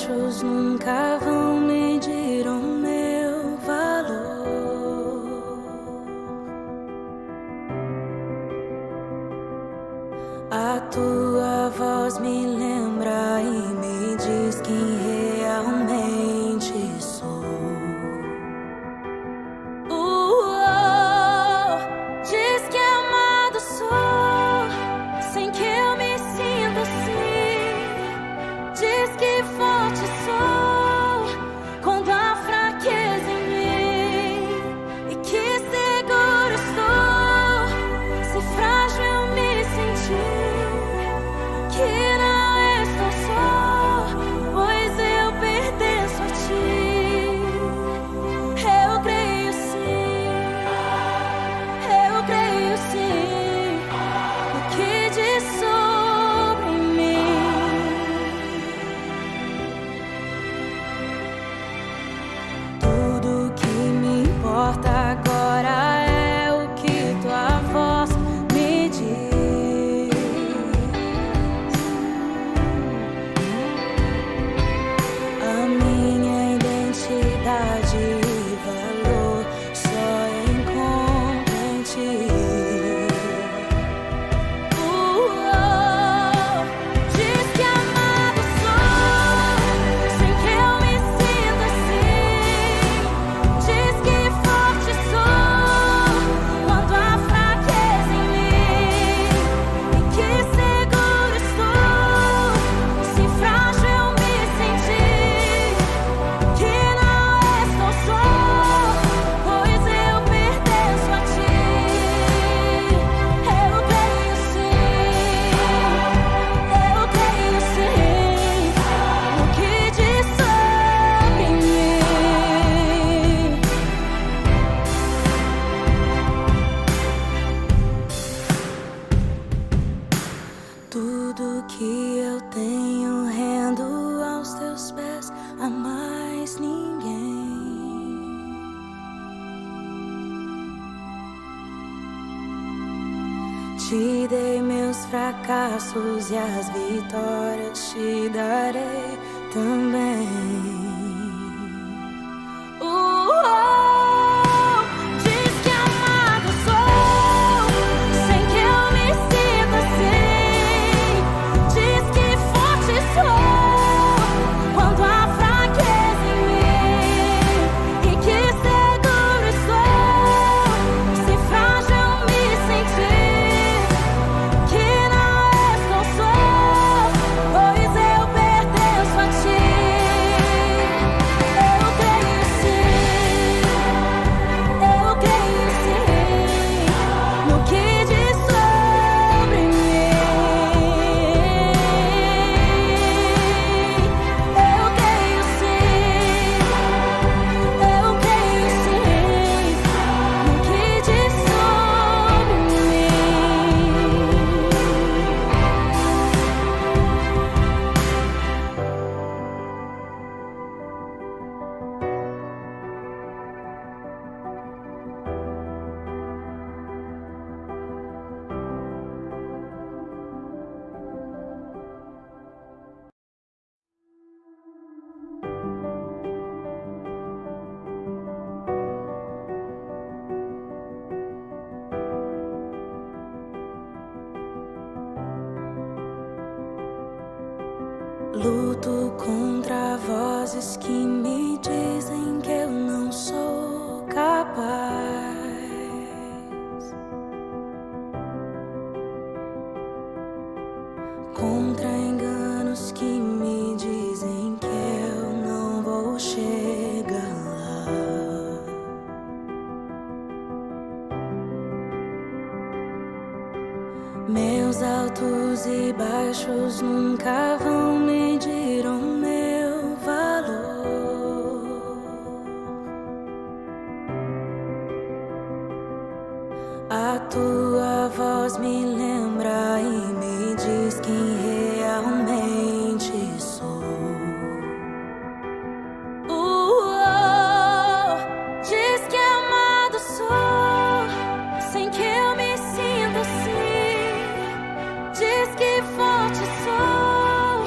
baixos nunca vão medir o meu valor. A tua voz me lembra e me diz quem realmente sou. Diz que amado sou, sem que eu me sinta assim. Diz que forte sou, quando há fraqueza em mim. E que seguro estou, se frágil eu me sentir. Que não estou só, pois eu pertenço a ti. Eu creio sim, eu creio sim, o que diz sobre mim. Tudo que me importa agora é o que tua voz me diz. A minha identidade e valor só encontro em ti. Diz que amado sou, sem que eu me sinta assim. Diz que forte sou, quando há fraqueza em mim. E que seguro estou, se frágil eu me sentir. Que não estou só, pois eu pertenço a ti. Eu creio sim, eu creio sim, no que diz sobre mim. Tudo que eu tenho rendo aos teus pés, a mais ninguém. Te dei meus fracassos e as vitórias te darei também. Diz que amado sou, sem que eu me sinta assim. Diz que forte sou, quando há fraqueza em mim. E que seguro estou, se frágil eu me sentir. Que não estou só, pois eu pertenço a ti. Eu creio sim, eu creio sim, no que diz sobre mim. Eu creio sim, eu creio sim, no que diz sobre mim. Luto contra vozes que me dizem que eu não sou capaz. Contra enganos que me dizem que eu não vou chegar lá. Meus altos e baixos nunca vão medir o meu valor. A tua voz me lembra e me diz quem realmente sou. Diz que amado sou, sem que eu me sinta assim. Diz que forte sou,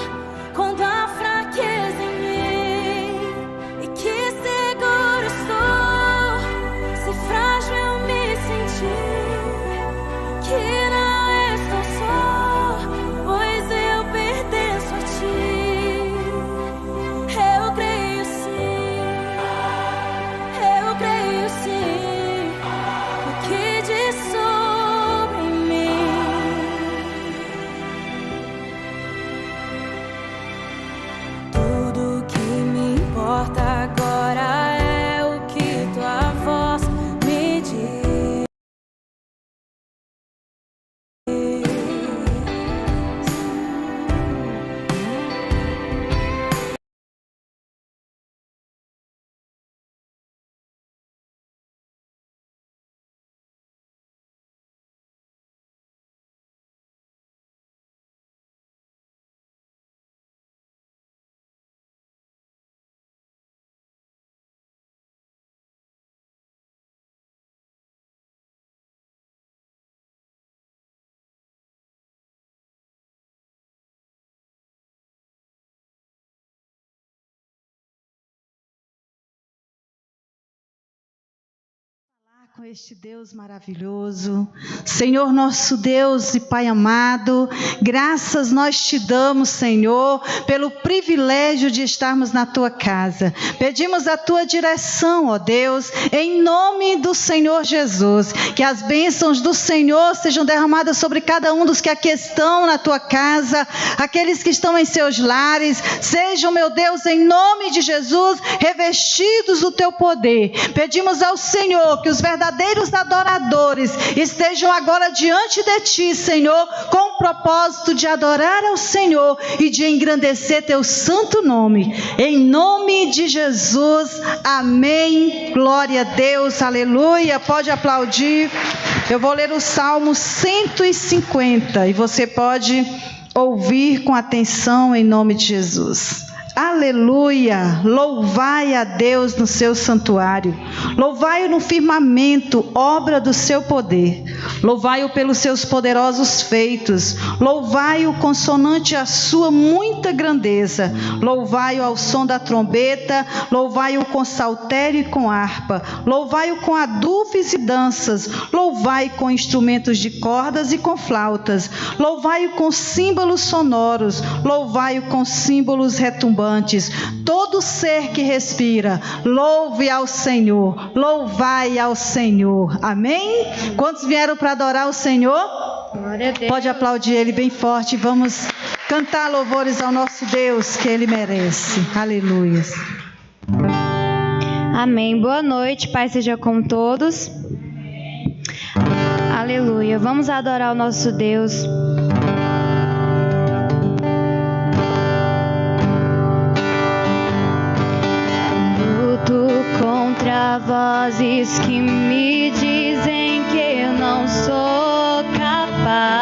com este Deus maravilhoso. Senhor nosso Deus e Pai amado, graças nós te damos, Senhor, pelo privilégio de estarmos na tua casa. Pedimos a tua direção, ó Deus, em nome do Senhor Jesus, que as bênçãos do Senhor sejam derramadas sobre cada um dos que aqui estão na tua casa, aqueles que estão em seus lares, sejam, meu Deus, em nome de Jesus, revestidos do teu poder. Pedimos ao Senhor que os verdadeiros adoradores estejam agora diante de ti, Senhor, com o propósito de adorar ao Senhor e de engrandecer teu santo nome. Em nome de Jesus, amém. Glória a Deus, aleluia. Pode aplaudir. Eu vou ler o Salmo 150 e você pode ouvir com atenção em nome de Jesus. Aleluia, louvai a Deus no seu santuário, louvai-o no firmamento, obra do seu poder, louvai-o pelos seus poderosos feitos, louvai-o consonante à sua muita grandeza, louvai-o ao som da trombeta, louvai-o com saltério e com harpa, louvai-o com adufes e danças, louvai com instrumentos de cordas e com flautas, louvai-o com símbolos sonoros, louvai-o com símbolos retumbantes. Todo ser que respira, louve ao Senhor, louvai ao Senhor. Amém? Quantos vieram para adorar o Senhor? Glória a Deus. Pode aplaudir Ele bem forte. Vamos cantar louvores ao nosso Deus, que Ele merece. Aleluia. Amém. Boa noite, Pai seja com todos. Aleluia. Vamos adorar o nosso Deus. Contra vozes que me dizem que eu não sou capaz.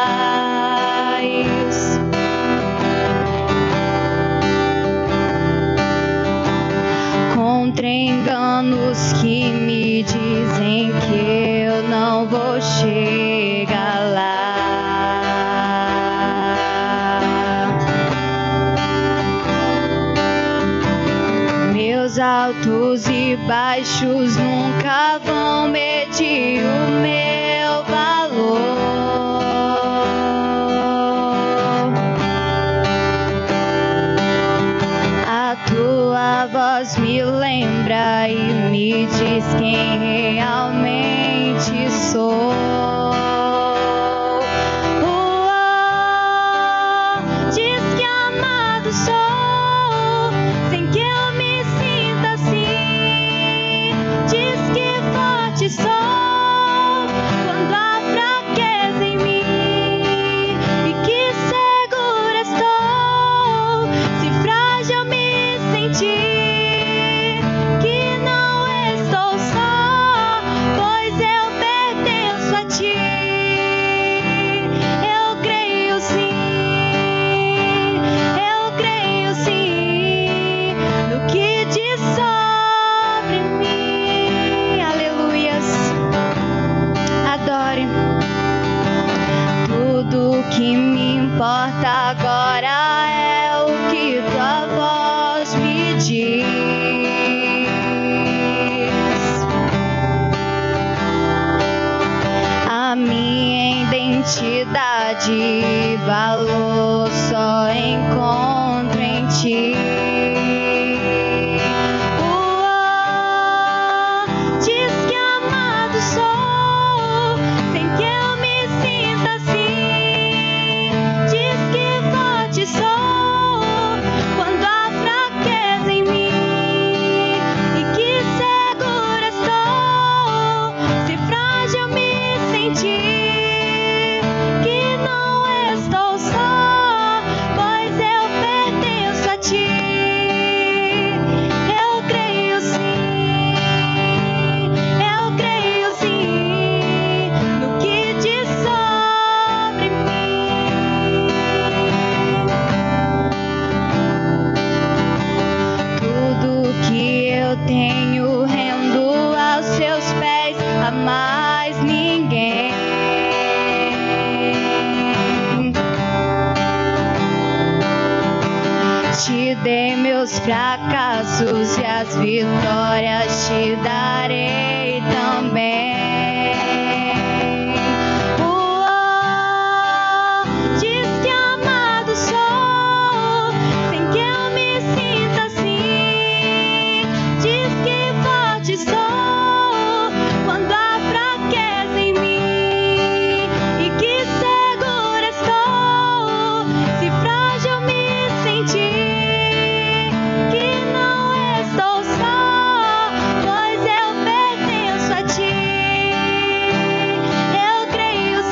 Contra enganos que me dizem que eu não vou chegar lá. Altos e baixos nunca vão medir o meu valor. A tua voz me lembra e me diz quem realmente sou. Diz que amado sou. Sou quando há fraqueza em mim e que segura estou, se frágil me sentir, que não estou só, pois eu pertenço a ti. Eu creio sim, no que diz sobre mim. Adore. Tudo que me importa agora é o que tua voz me diz. A minha identidade e valor só encontro em ti. Diz que amado sou. Sou quando há fraqueza em mim e que segura estou, se frágil me sentir, que não estou só, pois eu pertenço a ti. Eu creio sim, no que diz sobre mim. Eu tenho rendo aos seus pés, a mais ninguém. Te dei meus fracassos e as vitórias te darei. Pai também. Diz que amado sou, sem que eu me sinta assim. Diz que forte sou, quando há fraqueza em mim. E que segura estou, se frágil me sentir. Que não estou só, pois eu pertenço a ti. Eu creio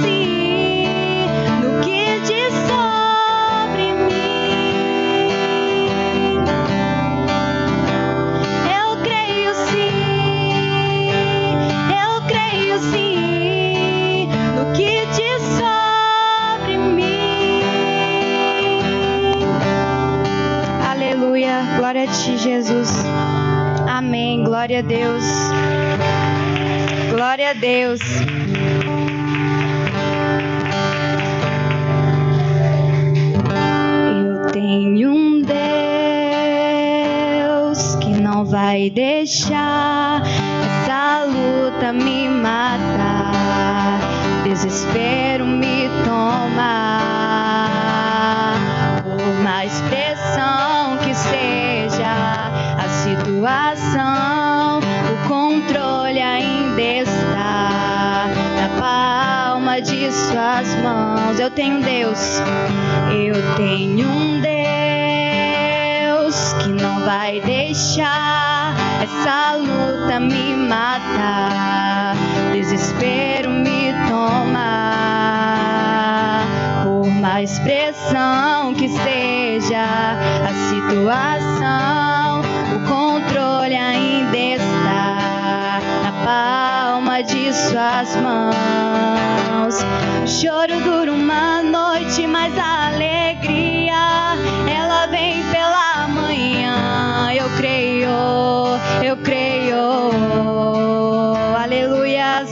sim, no que diz sobre mim. Eu creio sim, no que diz sobre mim. Aleluia, glória a ti, Jesus. Amém, glória a Deus. Glória a Deus. Eu tenho um Deus que não vai deixar essa luta me matar, desespero me tomar. Por mais pressão que seja a situação, o controle ainda está na palma de suas mãos. Eu tenho um Deus, que não vai deixar essa luta me matar, desespero me tomar. Por mais pressão que seja a situação, o controle ainda está na palma de suas mãos. O choro dura uma noite, mas a alegria ela vem pela manhã. Eu creio, aleluias.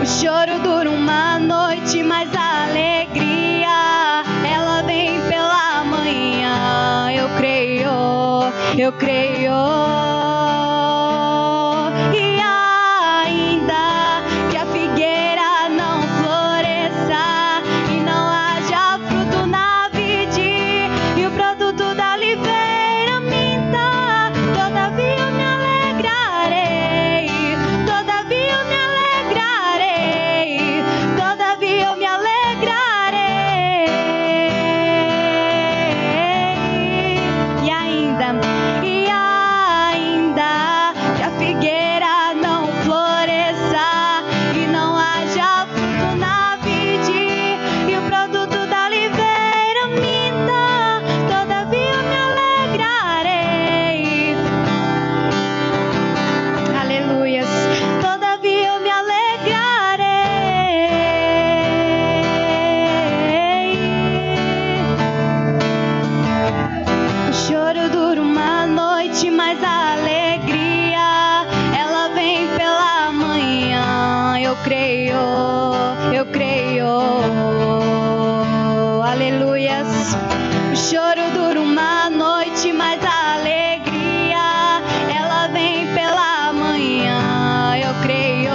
O choro dura uma noite, mas a alegria ela vem pela manhã. Eu creio. E ainda que a figueira não floresça e não haja fruto na vide e o produto da oliveira minta, todavia eu me alegrarei, todavia eu me alegrarei, todavia eu me alegrarei. E ainda que a figueira não floresça e não haja fruto na vide e o produto da oliveira minta, todavia eu me alegrarei. Aleluias, todavia eu me alegrarei. O choro dura uma noite, mas a alegria ela vem pela manhã. Eu creio, aleluias. O choro dura uma noite, mas a alegria ela vem pela manhã. Eu creio.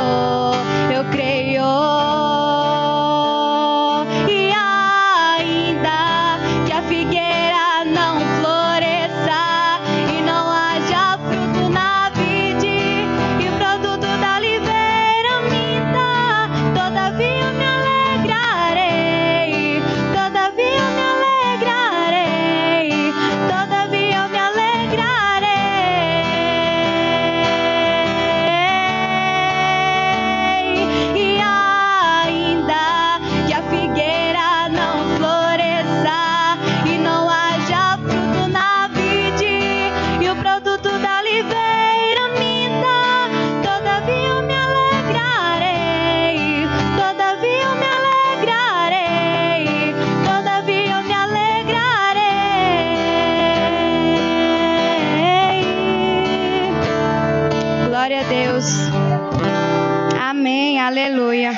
E ainda que a figueira não floresça e não haja fruto na vide e o produto da oliveira minta, todavia eu me alegrarei, todavia eu me alegrarei, todavia eu me alegrarei. E ainda que a figueira não floresça e não haja fruto na vide e o produto da oliveira minta, todavia eu me alegrarei, todavia eu me alegrarei, todavia eu me alegrarei. Glória a Deus. Amém, aleluia.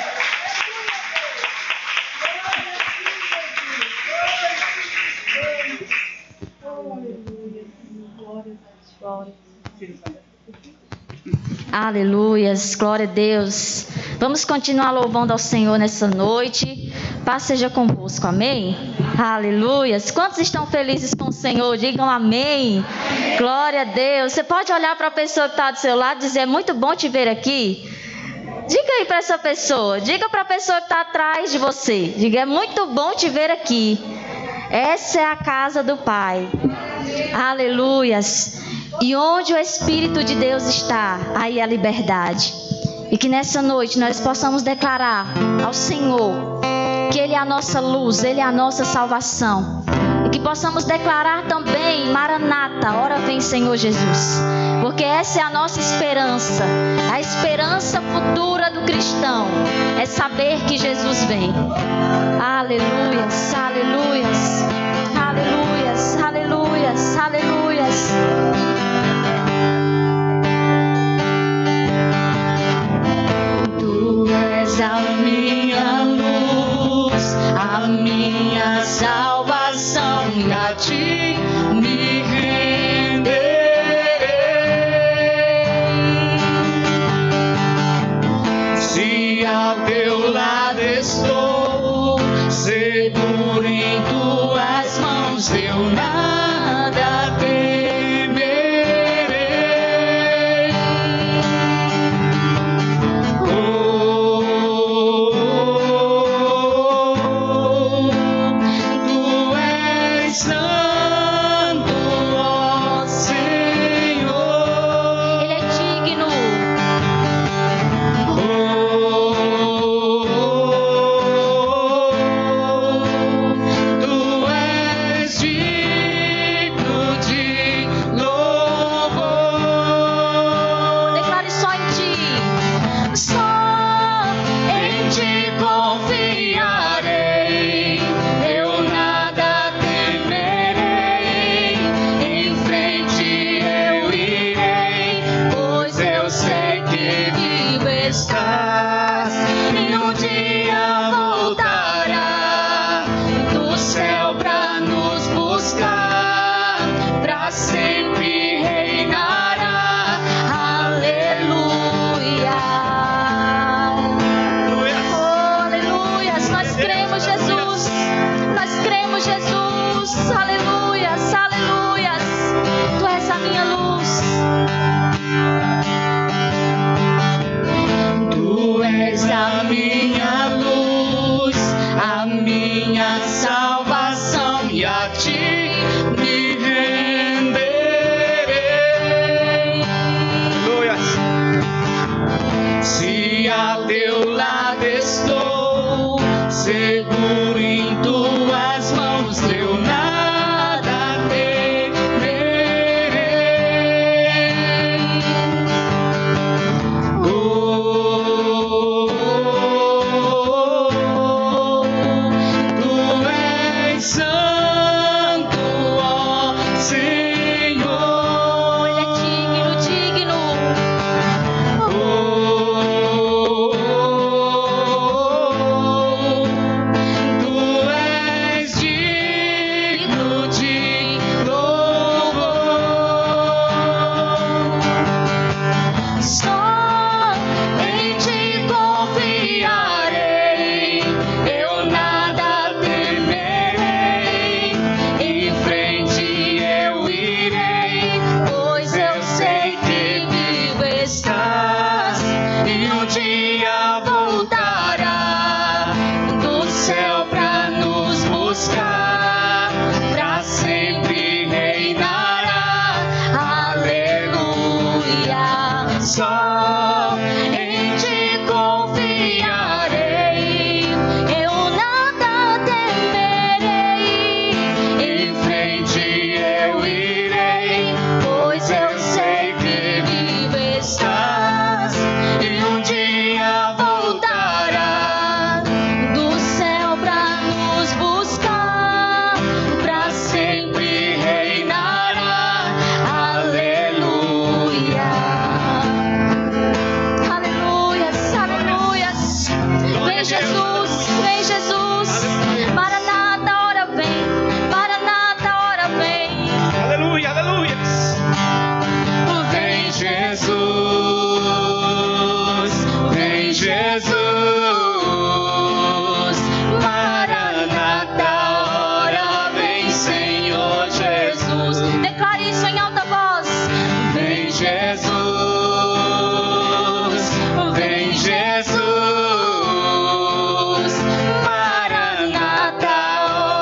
Glórias. Aleluias, glória a Deus. Vamos continuar louvando ao Senhor nessa noite. Paz seja convosco, amém? Aleluias. Quantos estão felizes com o Senhor? Digam amém. Glória a Deus. Você pode olhar para a pessoa que está do seu lado e dizer: é muito bom te ver aqui. Diga aí para essa pessoa. Diga para a pessoa que está atrás de você. Diga: é muito bom te ver aqui. Essa é a casa do Pai. Aleluias. E onde o Espírito de Deus está, aí a liberdade. E que nessa noite nós possamos declarar ao Senhor que Ele é a nossa luz, Ele é a nossa salvação. E que possamos declarar também: Maranata, ora vem Senhor Jesus. Porque essa é a nossa esperança. A esperança futura do cristão é saber que Jesus vem. Aleluias, aleluias, aleluias, aleluias, aleluias. Tu és a minha luz, a minha salvação, e a ti me renderei. Se ao teu lado estou, seguro em tuas mãos, eu nada temerei. Tu és santo, ó Senhor. Ele é digno. Tu és digno de louvor. Declare: só em ti, só em ti confiarei. Eu nada temerei. Em frente eu irei, pois eu sei que vivo estás. E um dia voltará do céu pra nos buscar, pra sempre reinará. Aleluia. Oh, aleluias. Nós cremos, Jesus. Nós cremos, Jesus. Aleluias, aleluias. Tu és a minha luz. Tu és a minha luz, a minha salvação, e a ti me renderei. Se a teu lado estou, seguro em tuas mãos, eu nada temerei. Tu és santo, ó Senhor. Senhor Jesus. Declare isso em alta voz. Vem Jesus, vem Jesus. Maranata,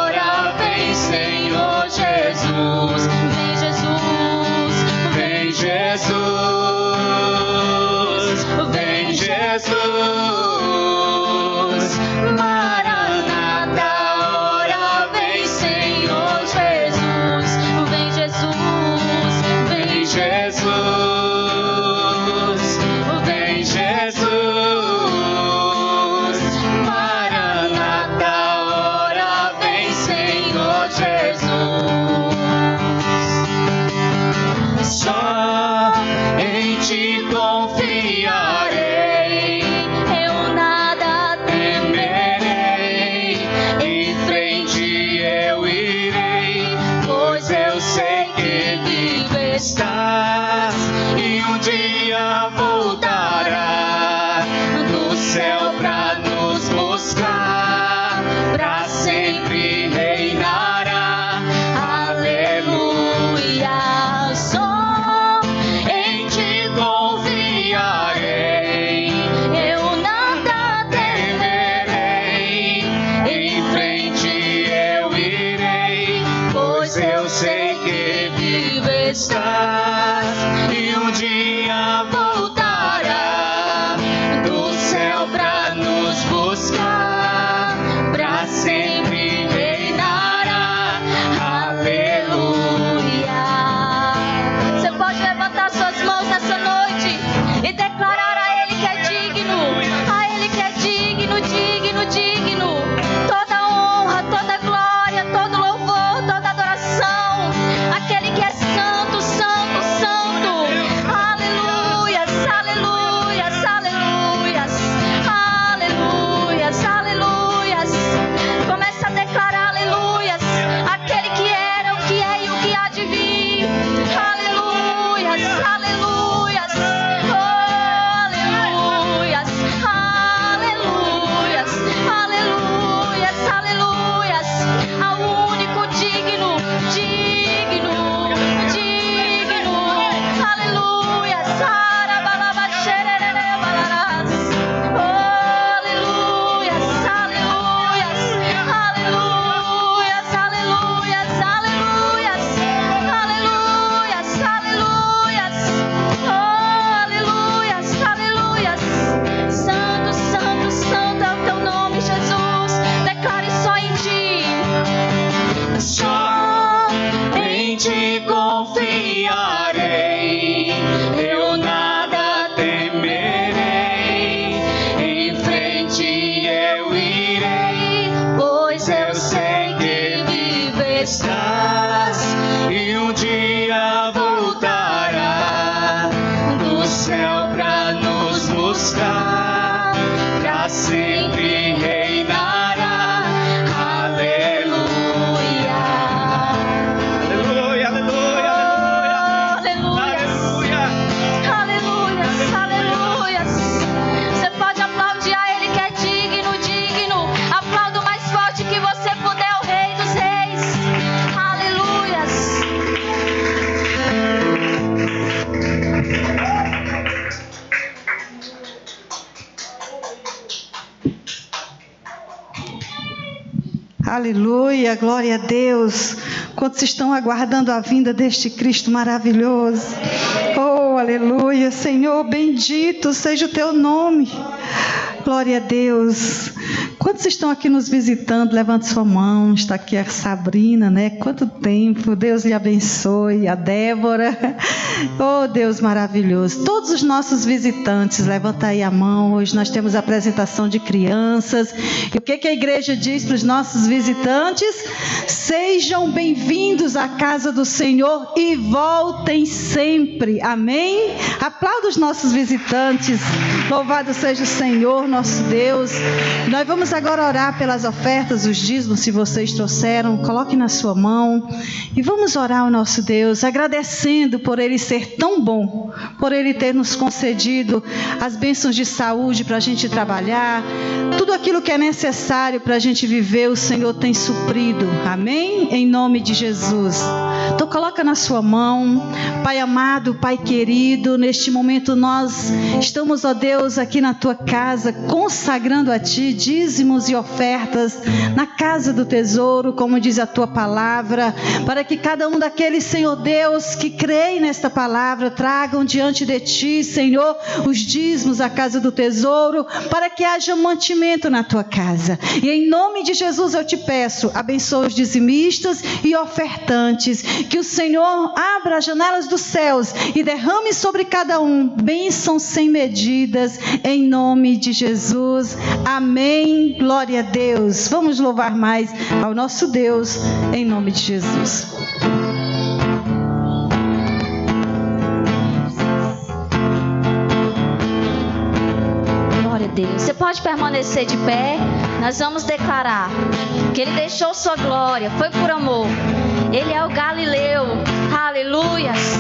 ora vem Senhor Jesus. Vem Jesus, Vem Jesus, vem Jesus. Maranata, ora vem Senhor Jesus. vem Jesus, Vem Jesus, vem Jesus. Maranata, ora vem Senhor Jesus. Só em ti confiarei, eu nada temerei. Em frente eu irei, pois eu sei que vivo estás e um dia voltará do céu pra nos buscar, pra sempre reinará. Aleluia. só Em ti confiarei, eu nada temerei. Em frente eu irei, pois eu sei que vivo estás e um dia voltará do céu pra nos buscar, pra sempre reinará. Aleluia. Você pode levantar suas mãos nessa noite e declarar a Ele que é digno, a Ele que é digno, digno, digno. Toda honra, toda glória, todo louvor, toda adoração. Aquele que é santo, santo, santo. Aleluias, aleluias, aleluias, aleluias, aleluias. Começa a declarar aleluias. Aquele que era, o que é e o que há de vir. Aleluias, aleluias, oh, aleluias, aleluias, aleluias, aleluias. Ao único digno, digno, digno. Aleluias, arabalabashererebalarás. Oh, aleluias, aleluias, aleluias, aleluias, aleluias, aleluias, aleluias. Oh, aleluias, aleluias. Santo, santo, santo é o teu nome, Jesus. Declare só em ti. Só em ti confiarei, eu nada temerei. Em frente eu irei, pois eu sei que vivo estás e um dia voltará do céu pra nos buscar, pra sempre reinará. Aleluia. Aleluia, aleluia, Aleluias, aleluias, aleluias. Você pode aplaudir a Ele que é digno, digno. Aplauda o mais forte que você puder, o Rei dos Reis. Aleluias. Aleluia, glória a Deus. Quantos estão aguardando a vinda deste Cristo maravilhoso? Oh, aleluia, Senhor, bendito seja o teu nome. Glória a Deus. Quantos estão aqui nos visitando? Levante sua mão. Está aqui a Sabrina, né? Quanto tempo. Deus lhe abençoe. A Débora. Oh, Deus maravilhoso. Todos os nossos visitantes, levanta aí a mão. Hoje nós temos a apresentação de crianças. E o que a igreja diz para os nossos visitantes? Sejam bem-vindos à casa do Senhor e voltem sempre. Amém? Aplauda os nossos visitantes. Louvado seja o Senhor, nosso Deus. Nós vamos Vamos agora orar pelas ofertas, os dízimos, se vocês trouxeram, coloque na sua mão. E vamos orar ao nosso Deus, agradecendo por Ele ser tão bom, por Ele ter nos concedido as bênçãos de saúde para a gente trabalhar. Tudo aquilo que é necessário para a gente viver, o Senhor tem suprido. Amém? Em nome de Jesus. Então coloca na sua mão. Pai amado, Pai querido, neste momento nós estamos, ó Deus, aqui na Tua casa, consagrando a Ti dízimos e ofertas na casa do tesouro, como diz a Tua palavra, para que cada um daqueles, Senhor Deus, que creem nesta palavra, tragam diante de Ti, Senhor, os dízimos à casa do tesouro, para que haja mantimento na Tua casa. E em nome de Jesus eu Te peço, abençoa os dizimistas e ofertantes, que o Senhor abra as janelas dos céus e derrame sobre cada um bênçãos sem medidas, em nome de Jesus. Amém. Glória a Deus. Vamos louvar mais ao nosso Deus, em nome de Jesus. Glória a Deus. Você pode permanecer de pé. Nós vamos declarar que Ele deixou sua glória, foi por amor. Ele é o Galileu. Aleluias.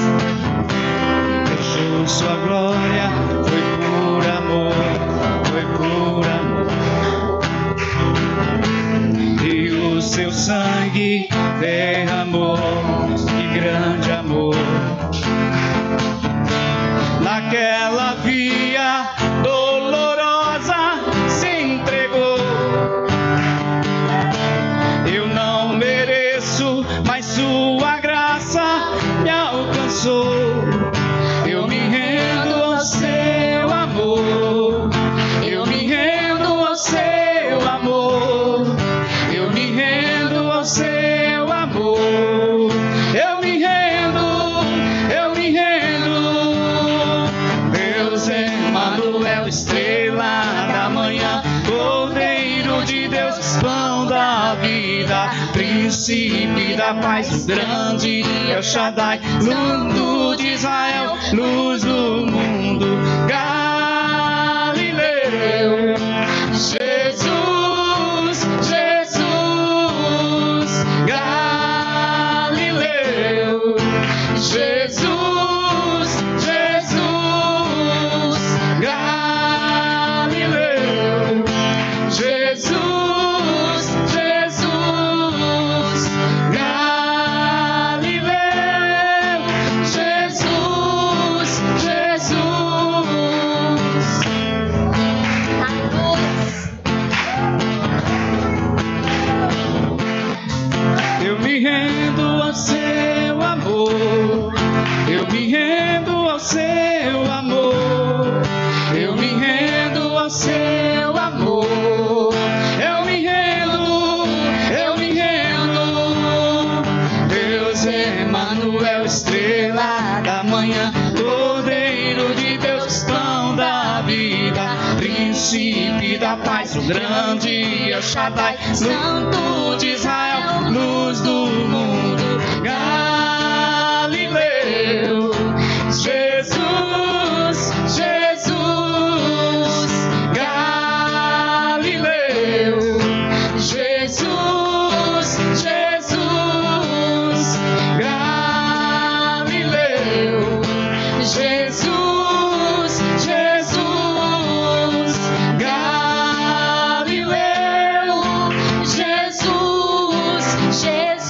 Deixou sua glória, foi por amor, foi por amor. E o seu sangue derramou, que grande amor. Naquela via dolorosa se entregou. Eu não mereço, mas sua graça me alcançou. Eu me rendo ao seu amor. Eu me rendo ao seu amor. Eu me rendo ao seu amor. Eu me rendo, eu me rendo. Deus é Emmanuel, estrela da manhã, Cordeiro de Deus, pão da vida, príncipe da paz, o grande El Shaddai, Santo de Israel, luz do mundo, Galileu. Jesus, Jesus, Galileu. Jesus, Jesus, Galileu. Jesus, Jesus, Galileu. Jesus, Jesus. Eu me rendo ao seu amor. Eu me rendo ao seu amor. Eu me rendo ao seu amor. Eu me rendo, eu me rendo. Deus é Emmanuel, estrela da manhã, Cordeiro de Deus, pão da vida, príncipe da paz, o grande El Shaddai, Santo de Israel, luz do mundo, Galileu. Jesus, Jesus, Galileu. Jesus, Jesus, Galileu. Jesus, Jesus, Galileu. Jesus, Jesus.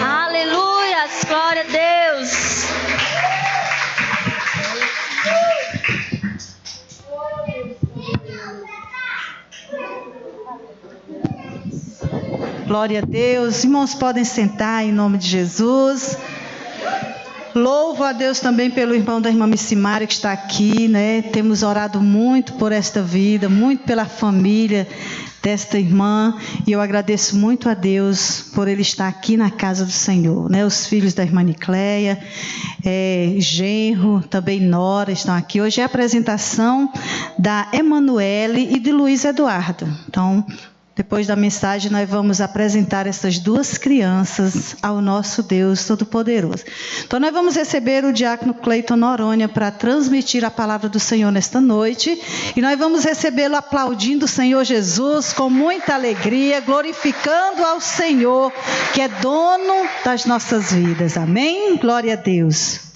Aleluias, glória a Deus. Glória a Deus. Irmãos, podem sentar em nome de Jesus. Louvo a Deus também pelo irmão da irmã Missimara que está aqui, né? Temos orado muito por esta vida, muito pela família desta irmã, e eu agradeço muito a Deus por ele estar aqui na casa do Senhor, né? Os filhos da irmã Nicléia, genro, também nora estão aqui. Hoje é a apresentação da Emanuele e de Luiz Eduardo. Então, depois da mensagem, nós vamos apresentar essas duas crianças ao nosso Deus Todo-Poderoso. Então, nós vamos receber o diácono Cleiton Noronha para transmitir a palavra do Senhor nesta noite. E nós vamos recebê-lo aplaudindo o Senhor Jesus com muita alegria, glorificando ao Senhor, que é dono das nossas vidas. Amém? Glória a Deus.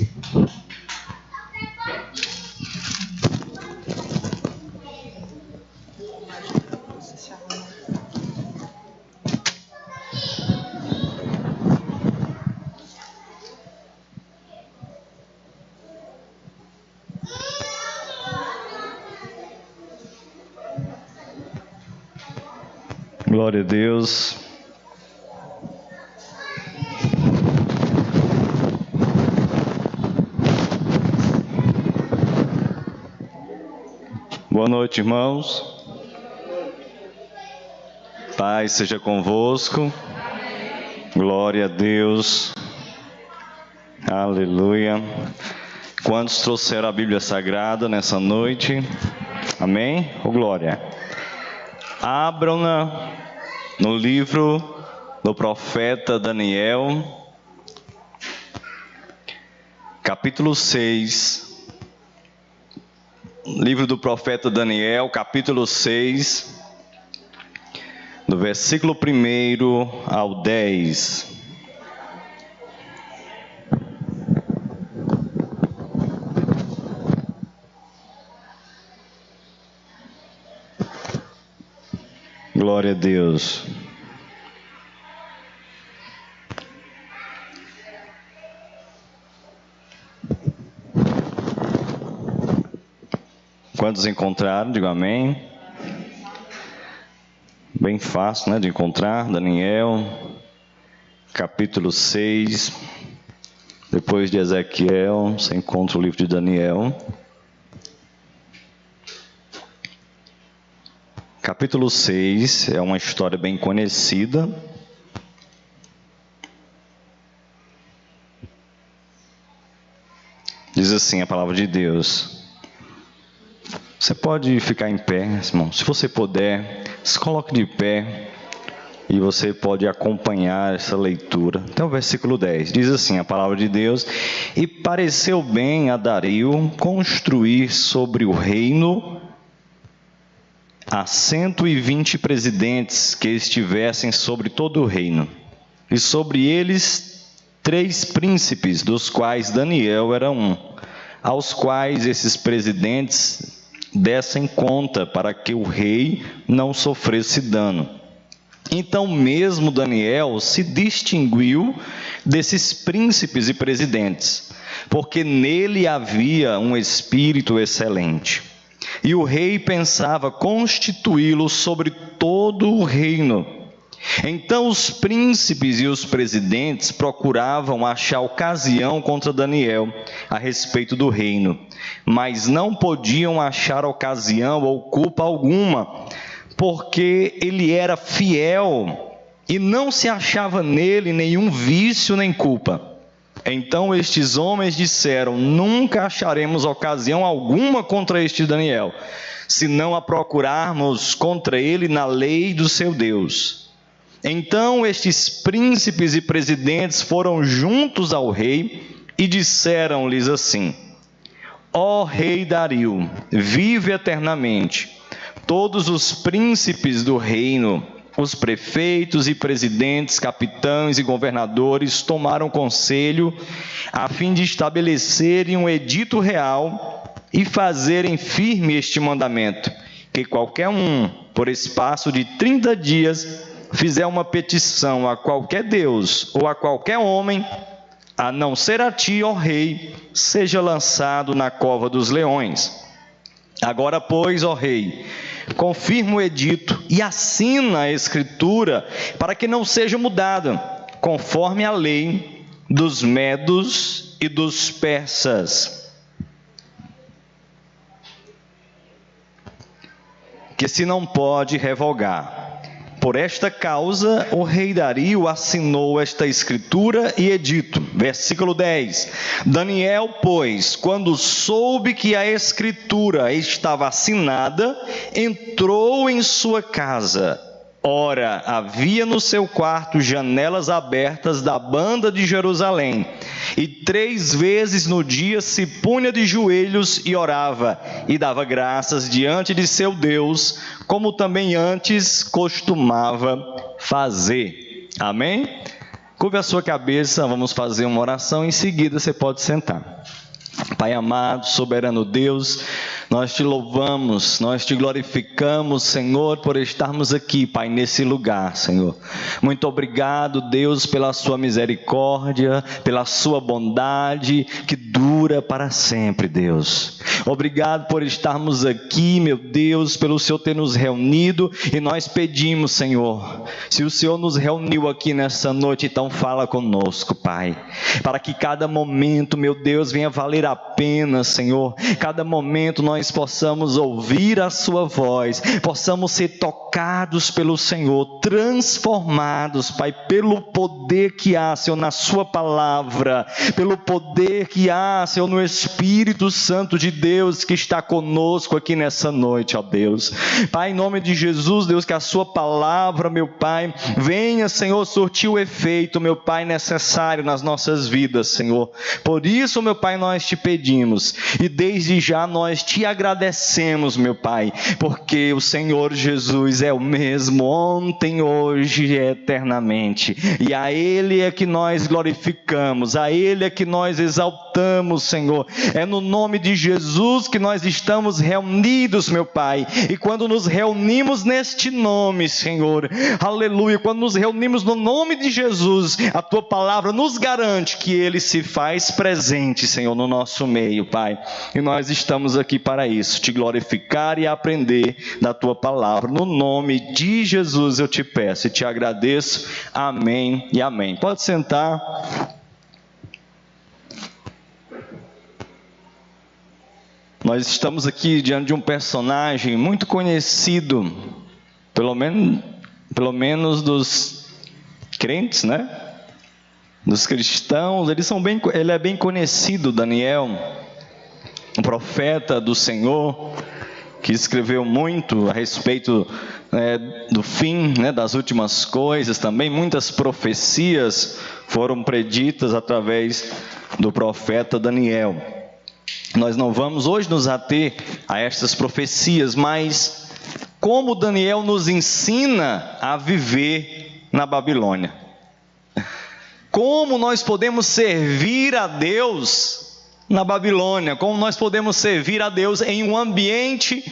Glória a Deus. Boa noite, irmãos. Paz seja convosco. Glória a Deus. Aleluia. Quantos trouxeram a Bíblia Sagrada nessa noite? Amém? Ô glória. Abram-na no livro do profeta Daniel, capítulo 6. Livro do profeta Daniel, capítulo 6, do versículo 1 ao 10. Glória a Deus. Quantos encontraram? Digo amém. Bem fácil, né, de encontrar. Daniel, capítulo 6. Depois de Ezequiel, você encontra o livro de Daniel. Capítulo 6 é uma história bem conhecida. Diz assim a palavra de Deus. Você pode ficar em pé, irmão. Se você puder, se coloque de pé e você pode acompanhar essa leitura. Até o versículo 10. Diz assim a palavra de Deus. E pareceu bem a Dario construir sobre o reino a 120 presidentes que estivessem sobre todo o reino, e sobre eles 3 príncipes, dos quais Daniel era um, aos quais esses presidentes dessem conta, para que o rei não sofresse dano. Então mesmo Daniel se distinguiu desses príncipes e presidentes, porque nele havia um espírito excelente. E o rei pensava constituí-lo sobre todo o reino. Então os príncipes e os presidentes procuravam achar ocasião contra Daniel a respeito do reino, mas não podiam achar ocasião ou culpa alguma, porque ele era fiel e não se achava nele nenhum vício nem culpa. Então estes homens disseram: nunca acharemos ocasião alguma contra este Daniel, senão a procurarmos contra ele na lei do seu Deus. Então estes príncipes e presidentes foram juntos ao rei e disseram-lhes assim: ó rei Dario, vive eternamente. Todos os príncipes do reino, os prefeitos e presidentes, capitães e governadores tomaram conselho a fim de estabelecerem um edito real e fazerem firme este mandamento, que qualquer um, por espaço de 30 dias, fizer uma petição a qualquer Deus ou a qualquer homem, a não ser a ti, ó rei, seja lançado na cova dos leões. Agora, pois, ó rei, confirma o edito e assina a escritura para que não seja mudada, conforme a lei dos medos e dos persas, que se não pode revogar. Por esta causa, o rei Dario assinou esta escritura e edito. Versículo 10. Daniel, pois, quando soube que a escritura estava assinada, entrou em sua casa. Ora, havia no seu quarto janelas abertas da banda de Jerusalém, e 3 vezes no dia se punha de joelhos e orava, e dava graças diante de seu Deus, como também antes costumava fazer. Amém? Curve a sua cabeça, vamos fazer uma oração, em seguida você pode sentar. Pai amado, soberano Deus, nós te louvamos, nós te glorificamos, Senhor, por estarmos aqui, Pai, nesse lugar, Senhor. Muito obrigado, Deus, pela sua misericórdia, pela sua bondade, que dura para sempre, Deus. Obrigado por estarmos aqui, meu Deus, pelo Senhor ter nos reunido, e nós pedimos, Senhor, se o Senhor nos reuniu aqui nessa noite, então fala conosco, Pai, para que cada momento, meu Deus, venha valer a pena, Senhor. Cada momento nós possamos ouvir a sua voz, possamos ser tocados pelo Senhor, transformados, Pai, pelo poder que há, Senhor, na sua palavra, pelo poder que há, Senhor, no Espírito Santo de Deus que está conosco aqui nessa noite, ó Deus. Pai, em nome de Jesus, Deus, que a sua palavra, meu Pai, venha, Senhor, surtir o efeito, meu Pai, necessário nas nossas vidas, Senhor. Por isso, meu Pai, nós te pedimos, e desde já nós te agradecemos, meu Pai, porque o Senhor Jesus é o mesmo ontem, hoje e eternamente, e a Ele é que nós glorificamos, a Ele é que nós exaltamos, Senhor. É no nome de Jesus que nós estamos reunidos, meu Pai, e quando nos reunimos neste nome, Senhor, aleluia, quando nos reunimos no nome de Jesus, a Tua palavra nos garante que Ele se faz presente, Senhor, no nosso meio, Pai, e nós estamos aqui para isso, te glorificar e aprender da Tua palavra. No nome de Jesus eu te peço e te agradeço. Amém e amém. Pode sentar. Nós estamos aqui diante de um personagem muito conhecido, pelo menos dos crentes, né? Dos cristãos, ele é bem conhecido, Daniel, um profeta do Senhor, que escreveu muito a respeito do fim, das últimas coisas também. Muitas profecias foram preditas através do profeta Daniel. Nós não vamos hoje nos ater a estas profecias, mas como Daniel nos ensina a viver na Babilônia. Como nós podemos servir a Deus na Babilônia, como nós podemos servir a Deus em um ambiente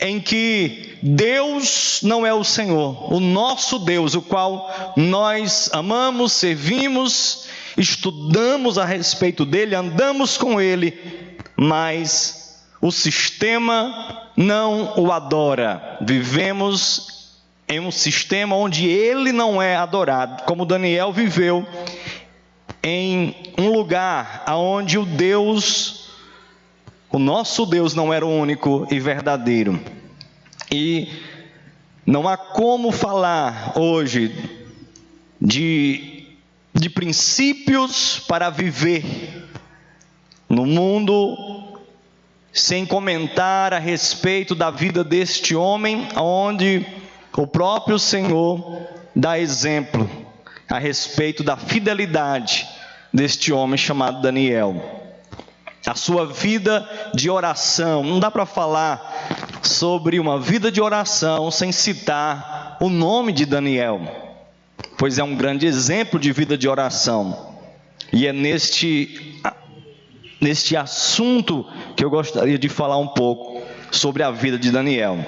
em que Deus não é o Senhor, o nosso Deus, o qual nós amamos, servimos, estudamos a respeito dele, andamos com ele, mas o sistema não o adora. Vivemos em um sistema onde ele não é adorado, como Daniel viveu em um lugar onde o nosso Deus não era o único e verdadeiro. E não há como falar hoje de princípios para viver no mundo sem comentar a respeito da vida deste homem, onde o próprio Senhor dá exemplo a respeito da fidelidade deste homem chamado Daniel. A sua vida de oração, não dá para falar sobre uma vida de oração sem citar o nome de Daniel, pois é um grande exemplo de vida de oração. E é neste assunto que eu gostaria de falar um pouco sobre a vida de Daniel.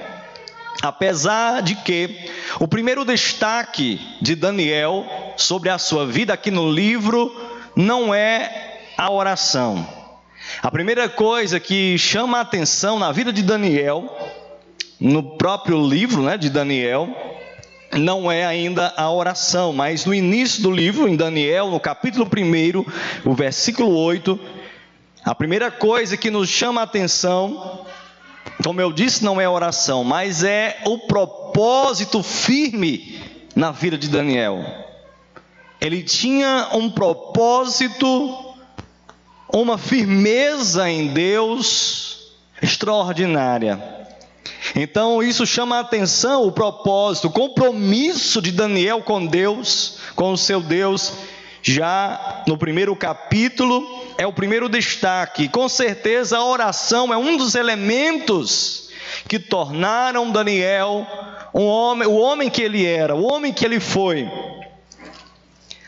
Apesar de que o primeiro destaque de Daniel sobre a sua vida aqui no livro não é a oração. A primeira coisa que chama a atenção na vida de Daniel, no próprio livro de Daniel, não é ainda a oração, mas no início do livro, em Daniel, no capítulo 1, o versículo 8, a primeira coisa que nos chama a atenção, como eu disse, não é a oração, mas é o propósito firme na vida de Daniel. Ele tinha um propósito, uma firmeza em Deus extraordinária. Então isso chama a atenção, o propósito, o compromisso de Daniel com Deus, com o seu Deus. Já no primeiro capítulo é o primeiro destaque. Com certeza a oração é um dos elementos que tornaram Daniel o homem que ele era, o homem que ele foi.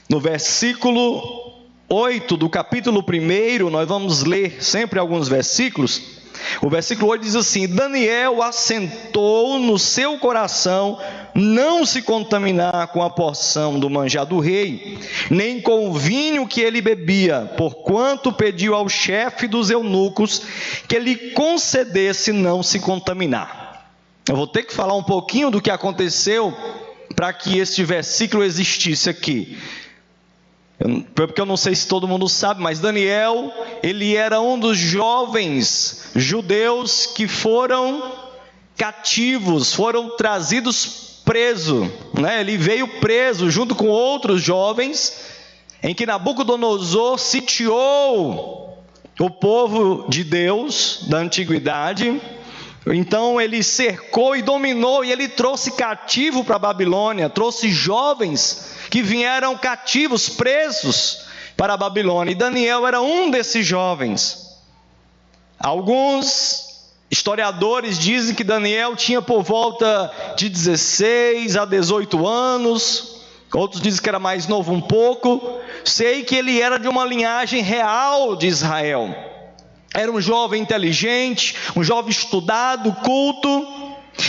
No versículo 8 do capítulo 1, nós vamos ler sempre alguns versículos. O versículo 8 diz assim: Daniel assentou no seu coração não se contaminar com a porção do manjar do rei, nem com o vinho que ele bebia, porquanto pediu ao chefe dos eunucos que lhe concedesse não se contaminar. Eu vou ter que falar um pouquinho do que aconteceu para que este versículo existisse aqui. Porque eu não sei se todo mundo sabe, mas Daniel, ele era um dos jovens judeus que foram cativos, foram trazidos preso, né? Ele veio preso junto com outros jovens, em que Nabucodonosor sitiou o povo de Deus da antiguidade. Então ele cercou e dominou, e ele trouxe cativo para a Babilônia, trouxe jovens que vieram cativos, presos para a Babilônia, e Daniel era um desses jovens. Alguns historiadores dizem que Daniel tinha por volta de 16 a 18 anos, outros dizem que era mais novo um pouco. Sei que ele era de uma linhagem real de Israel. Era um jovem inteligente, um jovem estudado, culto.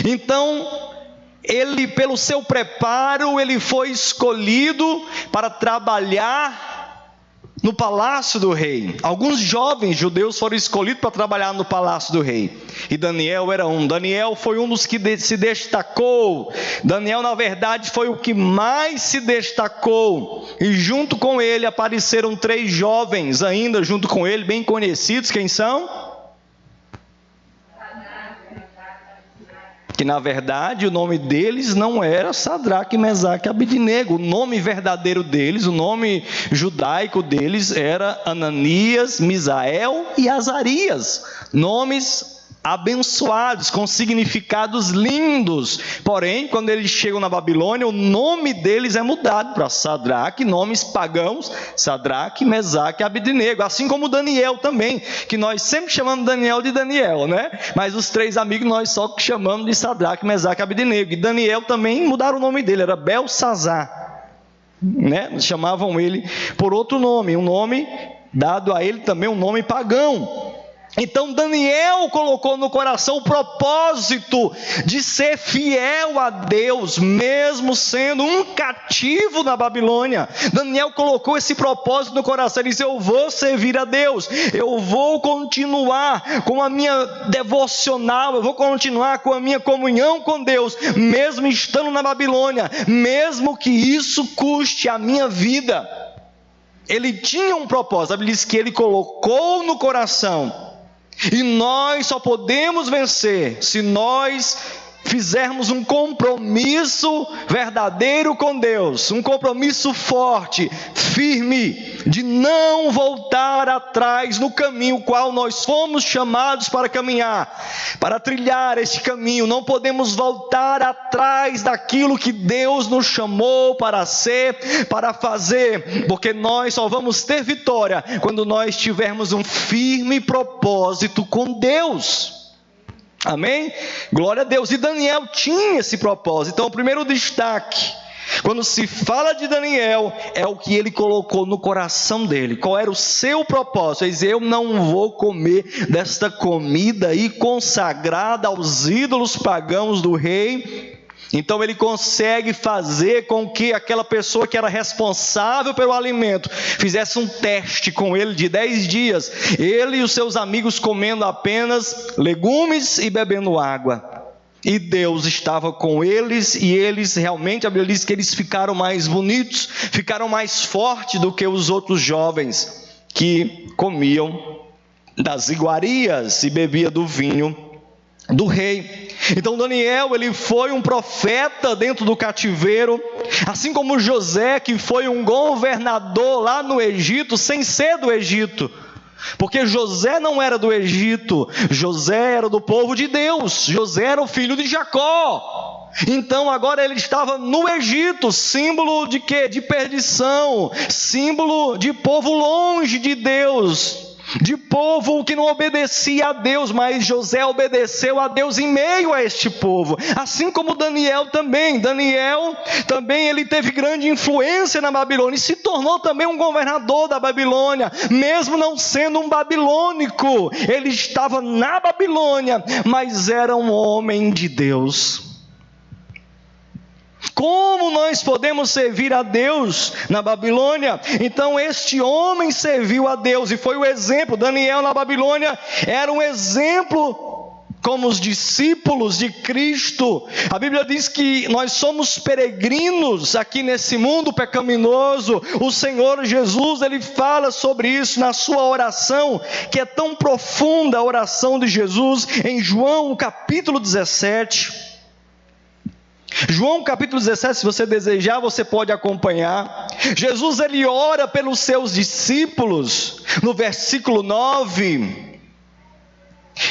Então, ele, pelo seu preparo, ele foi escolhido para trabalhar no palácio do rei. Alguns jovens judeus foram escolhidos para trabalhar no palácio do rei, e Daniel era um. Daniel foi um dos que se destacou. Daniel, na verdade, foi o que mais se destacou, e junto com ele apareceram 3 jovens ainda junto com ele, bem conhecidos. Quem são? Que na verdade o nome deles não era Sadraque, Mesaque e Abednego. O nome verdadeiro deles, o nome judaico deles era Ananias, Misael e Azarias. Nomes abençoados, com significados lindos. Porém, quando eles chegam na Babilônia, o nome deles é mudado para Sadraque, nomes pagãos, Sadraque, Mesaque e Abednego. Assim como Daniel também, que nós sempre chamamos Daniel de Daniel, né? Mas os 3 amigos nós só chamamos de Sadraque, Mesaque e Abednego. E Daniel também mudaram o nome dele, era Belsazar, né? Chamavam ele por outro nome, um nome dado a ele também, um nome pagão. Então Daniel colocou no coração o propósito de ser fiel a Deus, mesmo sendo um cativo na Babilônia. Daniel colocou esse propósito no coração. Ele disse: eu vou servir a Deus, eu vou continuar com a minha devocional, eu vou continuar com a minha comunhão com Deus, mesmo estando na Babilônia, mesmo que isso custe a minha vida. Ele tinha um propósito. A Bíblia diz que ele colocou no coração. E nós só podemos vencer se nós fizermos um compromisso verdadeiro com Deus, um compromisso forte, firme, de não voltar atrás no caminho qual nós fomos chamados para caminhar, para trilhar este caminho. Não podemos voltar atrás daquilo que Deus nos chamou para ser, para fazer, porque nós só vamos ter vitória quando nós tivermos um firme propósito com Deus. Amém? Glória a Deus. E Daniel tinha esse propósito. Então o primeiro destaque, quando se fala de Daniel, é o que ele colocou no coração dele. Qual era o seu propósito? Ele diz: eu não vou comer desta comida aí consagrada aos ídolos pagãos do rei. Então ele consegue fazer com que aquela pessoa que era responsável pelo alimento fizesse um teste com ele de 10 dias. Ele e os seus amigos comendo apenas legumes e bebendo água. E Deus estava com eles, e eles realmente, a Bíblia diz que eles ficaram mais bonitos, ficaram mais fortes do que os outros jovens que comiam das iguarias e bebiam do vinho do rei. Então Daniel, ele foi um profeta dentro do cativeiro, assim como José, que foi um governador lá no Egito, sem ser do Egito. Porque José não era do Egito, José era do povo de Deus, José era o filho de Jacó. Então agora ele estava no Egito, símbolo de quê? De perdição, símbolo de povo longe de Deus, de povo que não obedecia a Deus, mas José obedeceu a Deus em meio a este povo, assim como Daniel também. Daniel também, ele teve grande influência na Babilônia, e se tornou também um governador da Babilônia, mesmo não sendo um babilônico. Ele estava na Babilônia, mas era um homem de Deus. Como nós podemos servir a Deus na Babilônia? Então este homem serviu a Deus e foi o exemplo. Daniel na Babilônia era um exemplo como os discípulos de Cristo. A Bíblia diz que nós somos peregrinos aqui nesse mundo pecaminoso. O Senhor Jesus, ele fala sobre isso na sua oração, que é tão profunda, a oração de Jesus, em João capítulo 17. João capítulo 17, se você desejar, você pode acompanhar. Jesus, ele ora pelos seus discípulos, no versículo 9,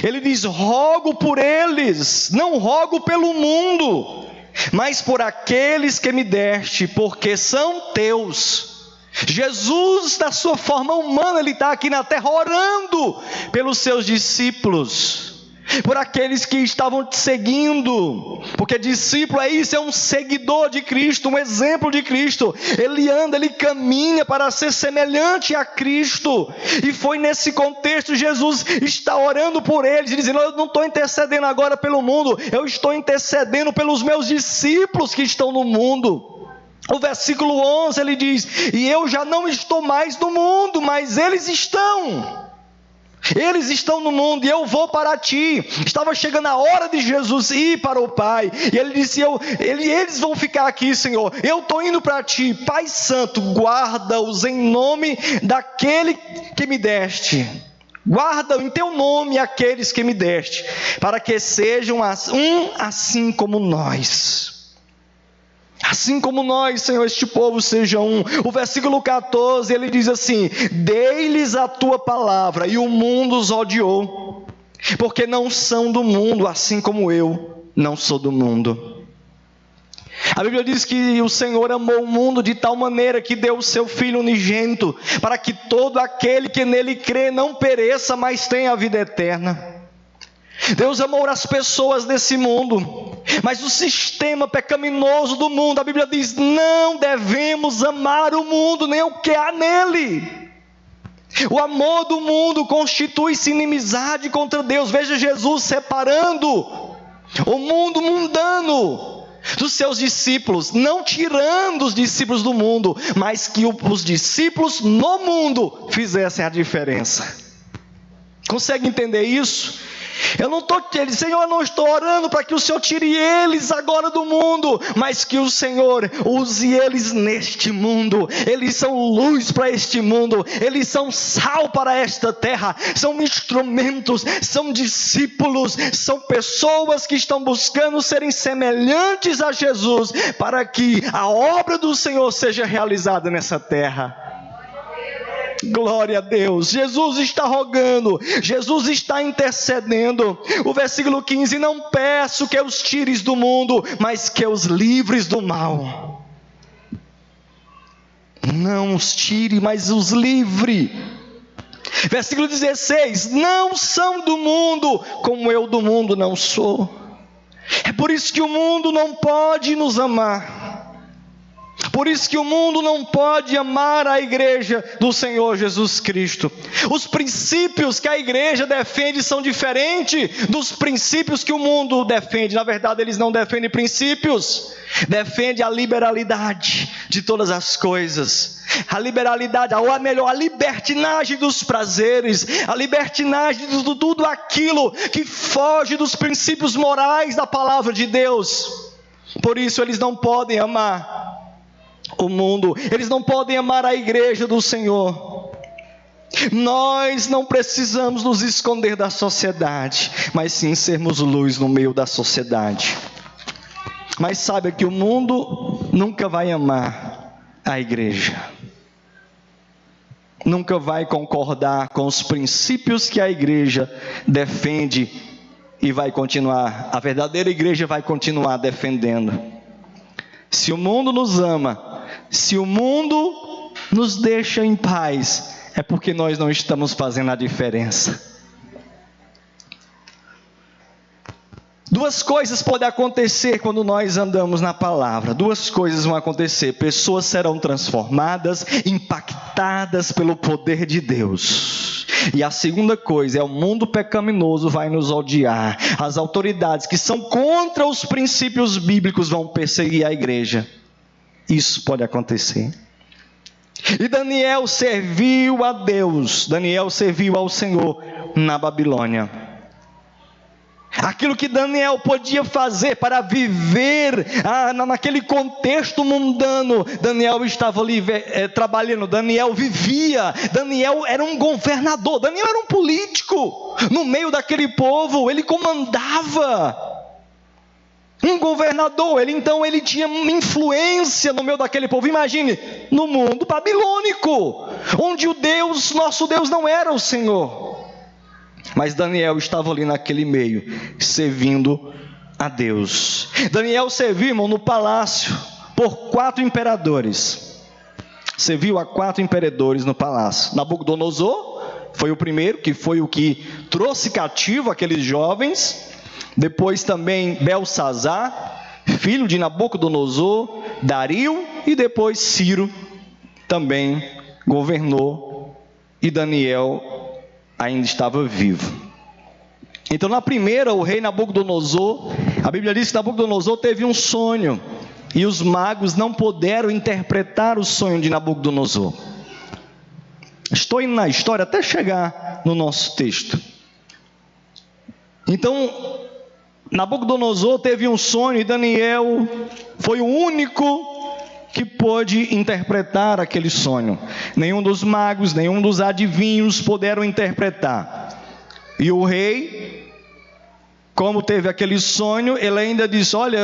ele diz: rogo por eles, não rogo pelo mundo, mas por aqueles que me deste, porque são teus. Jesus, da sua forma humana, ele está aqui na terra orando pelos seus discípulos, por aqueles que estavam te seguindo, porque discípulo é isso, é um seguidor de Cristo, um exemplo de Cristo. Ele anda, ele caminha para ser semelhante a Cristo, e foi nesse contexto Jesus está orando por eles, dizendo: eu não estou intercedendo agora pelo mundo, eu estou intercedendo pelos meus discípulos que estão no mundo. O versículo 11 ele diz: e eu já não estou mais no mundo, mas eles estão no mundo, e eu vou para ti. Estava chegando a hora de Jesus ir para o Pai, e ele disse: eles vão ficar aqui, Senhor, eu estou indo para ti. Pai Santo, guarda-os em nome daquele que me deste. Guarda em teu nome aqueles que me deste, para que sejam um assim como nós. Assim como nós, Senhor, este povo seja um. O versículo 14, ele diz assim: dei-lhes a tua palavra, e o mundo os odiou, porque não são do mundo, assim como eu não sou do mundo. A Bíblia diz que o Senhor amou o mundo de tal maneira que deu o seu Filho unigênito, para que todo aquele que nele crê não pereça, mas tenha a vida eterna. Deus amou as pessoas desse mundo, mas o sistema pecaminoso do mundo, a Bíblia diz: não devemos amar o mundo, nem o que há nele. O amor do mundo constitui-se inimizade contra Deus. Veja Jesus separando o mundo mundano dos seus discípulos, não tirando os discípulos do mundo, mas que os discípulos no mundo fizessem a diferença. Consegue entender isso? Eu não estou, Senhor, eu não estou orando para que o Senhor tire eles agora do mundo, mas que o Senhor use eles neste mundo. Eles são luz para este mundo, eles são sal para esta terra, são instrumentos, são discípulos, são pessoas que estão buscando serem semelhantes a Jesus, para que a obra do Senhor seja realizada nessa terra. Glória a Deus. Jesus está rogando, Jesus está intercedendo. O versículo 15: não peço que os tires do mundo, mas que os livres do mal. Não os tire, mas os livre. Versículo 16: não são do mundo, como eu do mundo não sou. É por isso que o mundo não pode nos amar. Por isso que o mundo não pode amar a igreja do Senhor Jesus Cristo. Os princípios que a igreja defende são diferentes dos princípios que o mundo defende. Na verdade, eles não defendem princípios, defende a liberalidade de todas as coisas. A liberalidade, ou melhor, a libertinagem dos prazeres, a libertinagem de tudo aquilo que foge dos princípios morais da palavra de Deus. Por isso eles não podem amar o mundo, eles não podem amar a igreja do Senhor. Nós não precisamos nos esconder da sociedade, mas sim sermos luz no meio da sociedade. Mas saiba que o mundo nunca vai amar a igreja, nunca vai concordar com os princípios que a igreja defende e vai continuar, a verdadeira igreja vai continuar defendendo. Se o mundo nos ama, se o mundo nos deixa em paz, é porque nós não estamos fazendo a diferença. Duas coisas podem acontecer quando nós andamos na palavra. Duas coisas vão acontecer. Pessoas serão transformadas, impactadas pelo poder de Deus. E a segunda coisa é o mundo pecaminoso vai nos odiar. As autoridades que são contra os princípios bíblicos vão perseguir a igreja. Isso pode acontecer. E Daniel serviu a Deus. Daniel serviu ao Senhor na Babilônia. Aquilo que Daniel podia fazer para viver naquele contexto mundano, Daniel estava ali trabalhando. Daniel vivia, Daniel era um governador, Daniel era um político no meio daquele povo, ele comandava. Um governador, ele tinha influência no meio daquele povo. Imagine, no mundo babilônico, onde nosso Deus não era o Senhor. Mas Daniel estava ali naquele meio, servindo a Deus. Daniel serviu, irmão, no palácio, por 4 imperadores. Serviu a 4 imperadores no palácio. Nabucodonosor foi o primeiro, que foi o que trouxe cativo aqueles jovens. Depois também Belsazar, filho de Nabucodonosor, Dario, e depois Ciro também governou, e Daniel ainda estava vivo. Então na primeira, o rei Nabucodonosor, a Bíblia diz que Nabucodonosor teve um sonho, e os magos não puderam interpretar o sonho de Nabucodonosor. Estou indo na história até chegar no nosso texto. Então Nabucodonosor teve um sonho, e Daniel foi o único que pôde interpretar aquele sonho. Nenhum dos magos, nenhum dos adivinhos puderam interpretar. E o rei, como teve aquele sonho, ele ainda disse: olha,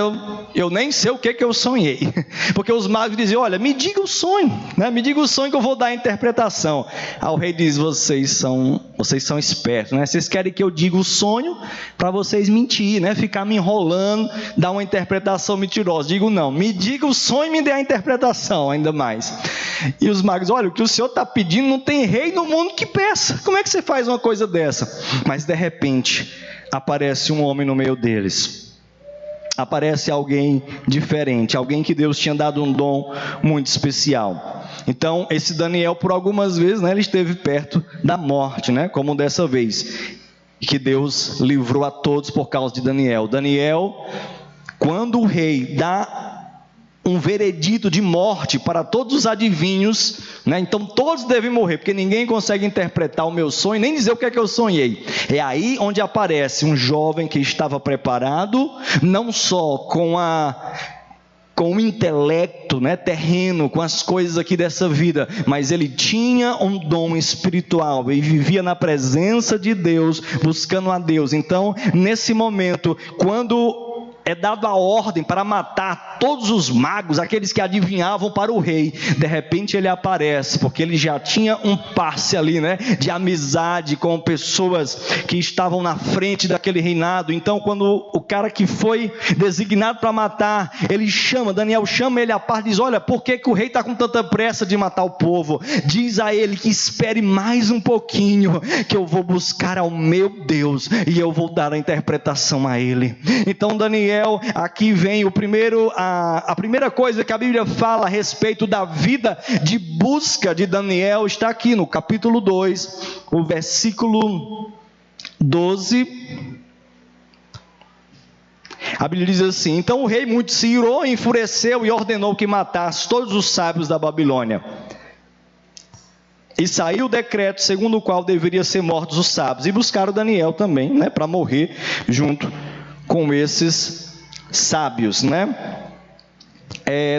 eu nem sei o que eu sonhei. Porque os magos diziam: olha, me diga o sonho, né? Me diga o sonho que eu vou dar a interpretação. Aí o rei diz: vocês são espertos, né? Vocês querem que eu diga o sonho para vocês mentir, né? Ficar me enrolando, dar uma interpretação mentirosa. Digo: não, me diga o sonho e me dê a interpretação, ainda mais. E os magos: olha, o que o senhor está pedindo, não tem rei no mundo que peça. Como é que você faz uma coisa dessa? Mas de repente aparece um homem no meio deles. Aparece alguém diferente, alguém que Deus tinha dado um dom muito especial. Então esse Daniel, por algumas vezes, né, ele esteve perto da morte, né, como dessa vez, que Deus livrou a todos por causa de Daniel. Daniel, quando o rei dá um veredito de morte para todos os adivinhos, né? Então todos devem morrer, porque ninguém consegue interpretar o meu sonho, nem dizer o que é que eu sonhei. É aí onde aparece um jovem que estava preparado, não só com o intelecto, né, terreno, com as coisas aqui dessa vida, mas ele tinha um dom espiritual e vivia na presença de Deus, buscando a Deus. Então, nesse momento, quando é dado a ordem para matar todos os magos, aqueles que adivinhavam para o rei, de repente ele aparece, porque ele já tinha um passe ali, né, de amizade com pessoas que estavam na frente daquele reinado. Então quando o cara que foi designado para matar, Daniel chama ele à parte e diz: olha, por que o rei está com tanta pressa de matar o povo? Diz a ele que espere mais um pouquinho, que eu vou buscar ao meu Deus e eu vou dar a interpretação a ele. Então Daniel, aqui vem a primeira coisa que a Bíblia fala a respeito da vida de busca de Daniel, está aqui no capítulo 2, o versículo 12. A Bíblia diz assim: então o rei muito se irou, enfureceu e ordenou que matasse todos os sábios da Babilônia. E saiu o decreto segundo o qual deveriam ser mortos os sábios. E buscaram Daniel também, né, para morrer junto com esses sábios, né?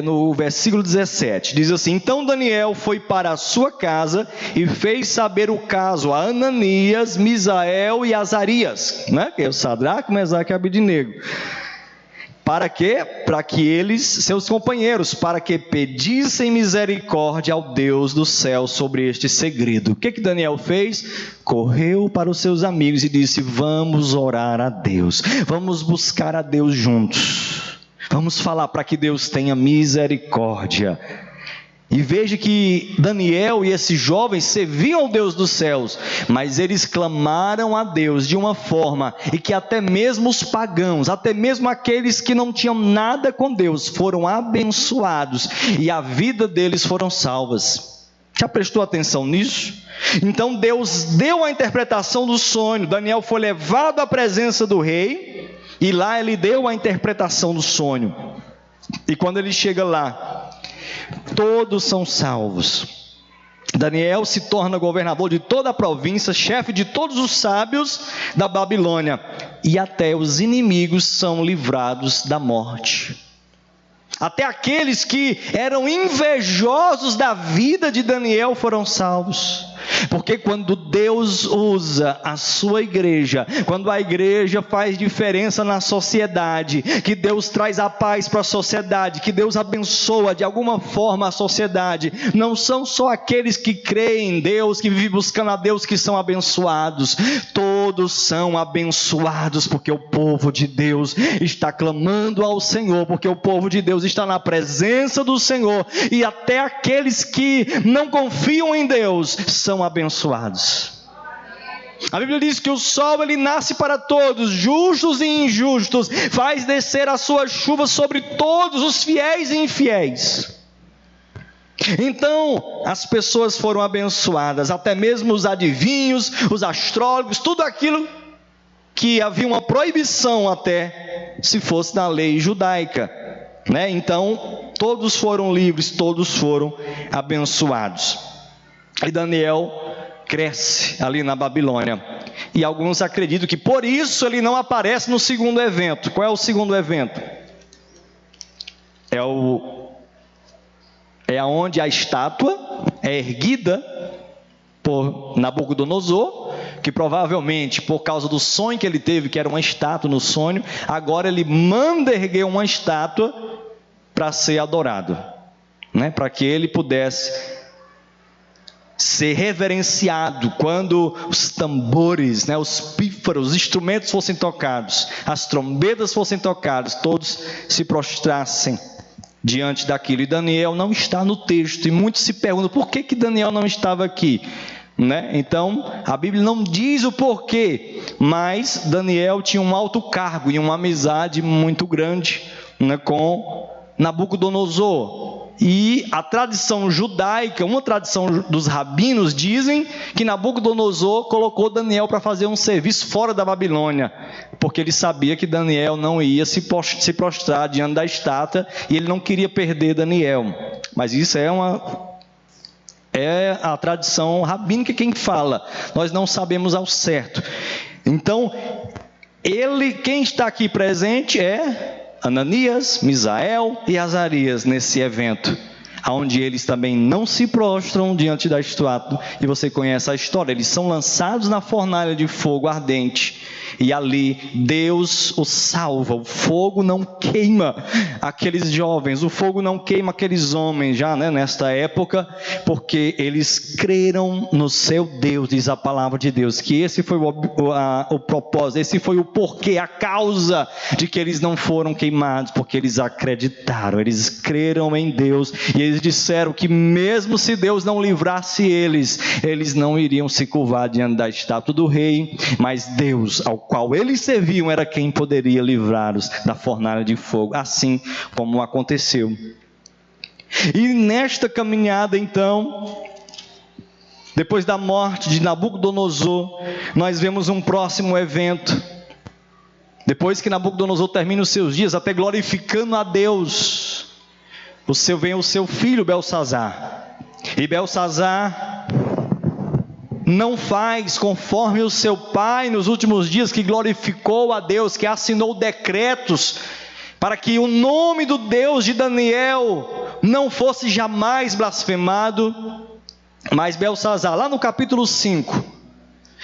No versículo 17, diz assim: então Daniel foi para a sua casa e fez saber o caso a Ananias, Misael e Azarias, né? Que é o Sadraque, Mesaque e Abednego. Para quê? Para que eles, seus companheiros, para que pedissem misericórdia ao Deus do céu sobre este segredo. O que Daniel fez? Correu para os seus amigos e disse: vamos orar a Deus, vamos buscar a Deus juntos. Vamos falar para que Deus tenha misericórdia. E veja que Daniel e esses jovens serviam ao Deus dos céus, mas eles clamaram a Deus de uma forma e que até mesmo os pagãos, até mesmo aqueles que não tinham nada com Deus, foram abençoados e a vida deles foram salvas. Já prestou atenção nisso? Então Deus deu a interpretação do sonho. Daniel foi levado à presença do rei e lá ele deu a interpretação do sonho. E quando ele chega lá, todos são salvos. Daniel se torna governador de toda a província, chefe de todos os sábios da Babilônia, e até os inimigos são livrados da morte. Até aqueles que eram invejosos da vida de Daniel foram salvos. Porque quando Deus usa a sua igreja, quando a igreja faz diferença na sociedade, que Deus traz a paz para a sociedade, que Deus abençoa de alguma forma a sociedade, não são só aqueles que creem em Deus, que vivem buscando a Deus, que são abençoados. Todos são abençoados, porque o povo de Deus está clamando ao Senhor, porque o povo de Deus está na presença do Senhor, e até aqueles que não confiam em Deus são abençoados. A Bíblia diz que o sol ele nasce para todos, justos e injustos, faz descer a sua chuva sobre todos os fiéis e infiéis. Então as pessoas foram abençoadas, até mesmo os adivinhos, os astrólogos, tudo aquilo que havia uma proibição até se fosse na lei judaica, né? Então todos foram livres, todos foram abençoados. E Daniel cresce ali na Babilônia. E alguns acreditam que por isso ele não aparece no segundo evento. Qual é o segundo evento? É onde a estátua é erguida por Nabucodonosor, que provavelmente por causa do sonho que ele teve, que era uma estátua no sonho, agora ele manda erguer uma estátua para ser adorado, né? Para que ele pudesse ser reverenciado quando os tambores, né, os pífaros, os instrumentos fossem tocados, as trombetas fossem tocadas, todos se prostrassem diante daquilo. E Daniel não está no texto, e muitos se perguntam por que Daniel não estava aqui, né? Então a Bíblia não diz o porquê, mas Daniel tinha um alto cargo e uma amizade muito grande, né, com Nabucodonosor. E a tradição judaica, uma tradição dos rabinos, dizem que Nabucodonosor colocou Daniel para fazer um serviço fora da Babilônia, porque ele sabia que Daniel não ia se prostrar diante da estátua, e ele não queria perder Daniel. Mas isso é a tradição rabínica quem fala, nós não sabemos ao certo. Então quem está aqui presente é Ananias, Misael e Azarias nesse evento. onde eles também não se prostram diante da estátua, e você conhece a história. Eles são lançados na fornalha de fogo ardente, e ali Deus os salva. O fogo não queima aqueles jovens, o fogo não queima aqueles homens já, nesta época, porque eles creram no seu Deus. Diz a palavra de Deus que esse foi o propósito, esse foi o porquê, a causa de que eles não foram queimados, porque eles acreditaram, eles creram em Deus, e eles disseram que mesmo se Deus não livrasse eles não iriam se curvar diante da estátua do rei, mas Deus, ao qual eles serviam, era quem poderia livrá-los da fornalha de fogo, assim como aconteceu. E nesta caminhada, então, depois da morte de Nabucodonosor, nós vemos um próximo evento. Depois que Nabucodonosor termina os seus dias, até glorificando a Deus, vem o seu filho Belsazar. E Belsazar não faz conforme o seu pai nos últimos dias, que glorificou a Deus, que assinou decretos para que o nome do Deus de Daniel não fosse jamais blasfemado. Mas Belsazar, lá no capítulo 5,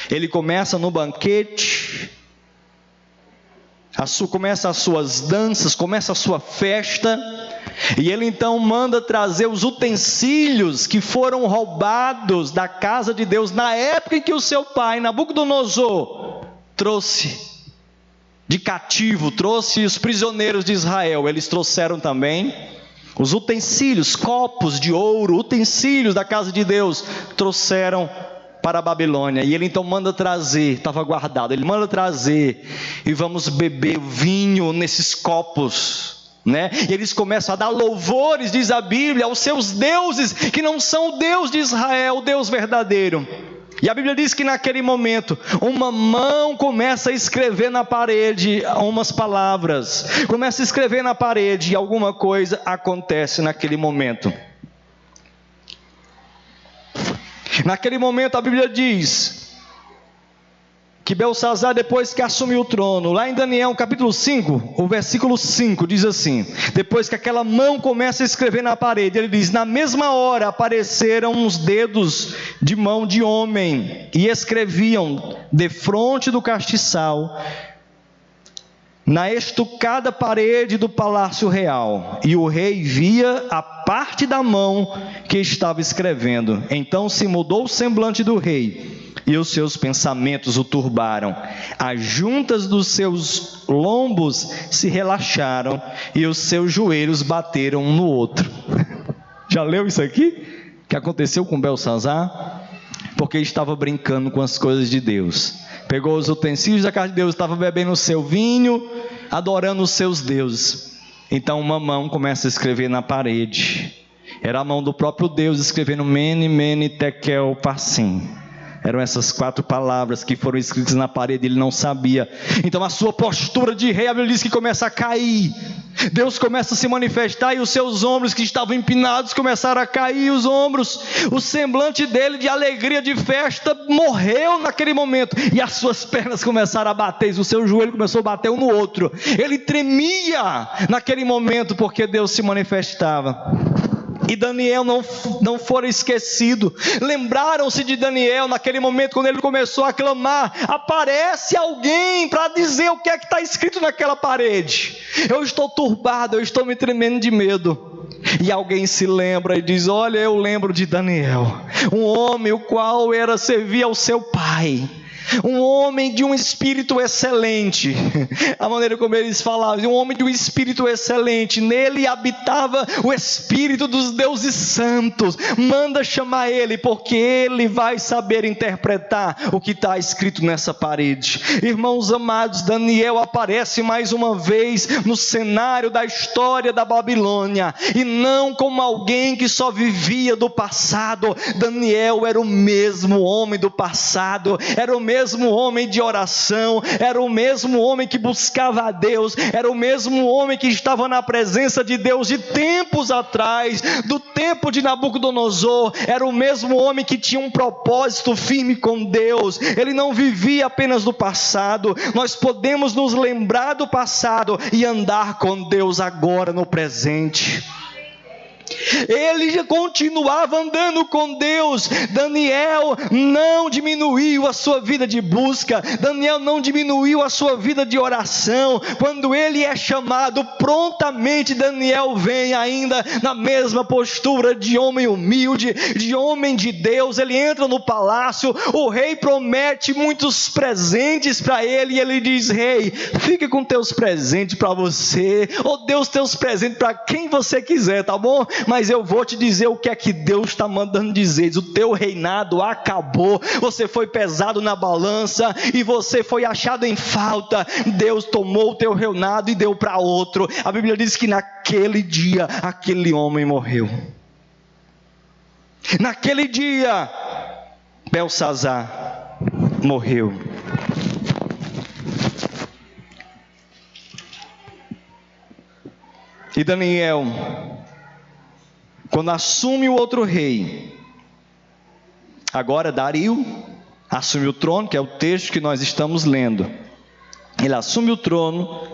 ele começa no banquete, começa as suas danças, começa a sua festa, e ele então manda trazer os utensílios que foram roubados da casa de Deus na época em que o seu pai Nabucodonosor trouxe de cativo, trouxe os prisioneiros de Israel. Eles trouxeram também os utensílios, copos de ouro, utensílios da casa de Deus, trouxeram para a Babilônia. E ele então manda trazer, estava guardado, ele manda trazer, e vamos beber vinho nesses copos, e eles começam a dar louvores, diz a Bíblia, aos seus deuses, que não são o Deus de Israel, o Deus verdadeiro. E a Bíblia diz que naquele momento, uma mão começa a escrever na parede umas palavras, começa a escrever na parede, e alguma coisa acontece naquele momento. Naquele momento a Bíblia diz que Belsazar, depois que assumiu o trono, lá em Daniel capítulo 5, o versículo 5 diz assim: depois que aquela mão começa a escrever na parede, ele diz: na mesma hora apareceram uns dedos de mão de homem, e escreviam defronte do castiçal, na estucada parede do palácio real, e o rei via a parte da mão que estava escrevendo. Então se mudou o semblante do rei, e os seus pensamentos o turbaram. As juntas dos seus lombos se relaxaram, e os seus joelhos bateram um no outro. Já leu isso aqui? Que aconteceu com Belsazar? Porque estava brincando com as coisas de Deus. Pegou os utensílios da casa de Deus, estava bebendo o seu vinho, adorando os seus deuses. Então uma mão começa a escrever na parede. Era a mão do próprio Deus escrevendo Mene, Mene, Tekel, Parsim. Eram essas 4 palavras que foram escritas na parede, ele não sabia. Então a sua postura de rei, a Bíblia diz que começa a cair. Deus começa a se manifestar, e os seus ombros que estavam empinados começaram a cair os ombros. O semblante dele de alegria, de festa, morreu naquele momento, e as suas pernas começaram a bater, o seu joelho começou a bater um no outro. Ele tremia naquele momento, porque Deus se manifestava. E Daniel não fora esquecido. Lembraram-se de Daniel naquele momento, quando ele começou a clamar: aparece alguém para dizer o que é que está escrito naquela parede. Eu estou turbado, eu estou me tremendo de medo. E alguém se lembra e diz: olha, eu lembro de Daniel, um homem o qual servia ao seu pai, um homem de um espírito excelente. A maneira como eles falavam, um homem de um espírito excelente, nele habitava o espírito dos deuses santos. Manda chamar ele, porque ele vai saber interpretar o que está escrito nessa parede. Irmãos amados, Daniel aparece mais uma vez no cenário da história da Babilônia, e não como alguém que só vivia do passado. Daniel era o mesmo homem do passado, era o mesmo homem de oração, era o mesmo homem que buscava a Deus, era o mesmo homem que estava na presença de Deus de tempos atrás, do tempo de Nabucodonosor. Era o mesmo homem que tinha um propósito firme com Deus. Ele não vivia apenas do passado. Nós podemos nos lembrar do passado e andar com Deus agora no presente. Ele já continuava andando com Deus. Daniel não diminuiu a sua vida de busca. Daniel não diminuiu a sua vida de oração. Quando ele é chamado, prontamente Daniel vem ainda na mesma postura de homem humilde, de homem de Deus. Ele entra no palácio, o rei promete muitos presentes para ele, e ele diz: rei, fica com teus presentes para você, ou dê os teus presentes para quem você quiser, tá bom? Mas eu vou te dizer o que é que Deus está mandando dizer. Diz: o teu reinado acabou, você foi pesado na balança e você foi achado em falta. Deus tomou o teu reinado e deu para outro. A Bíblia diz que naquele dia aquele homem morreu. Naquele dia Belsazar morreu. E Daniel, quando assume o outro rei, agora Dario assume o trono, que é o texto que nós estamos lendo. Ele assume o trono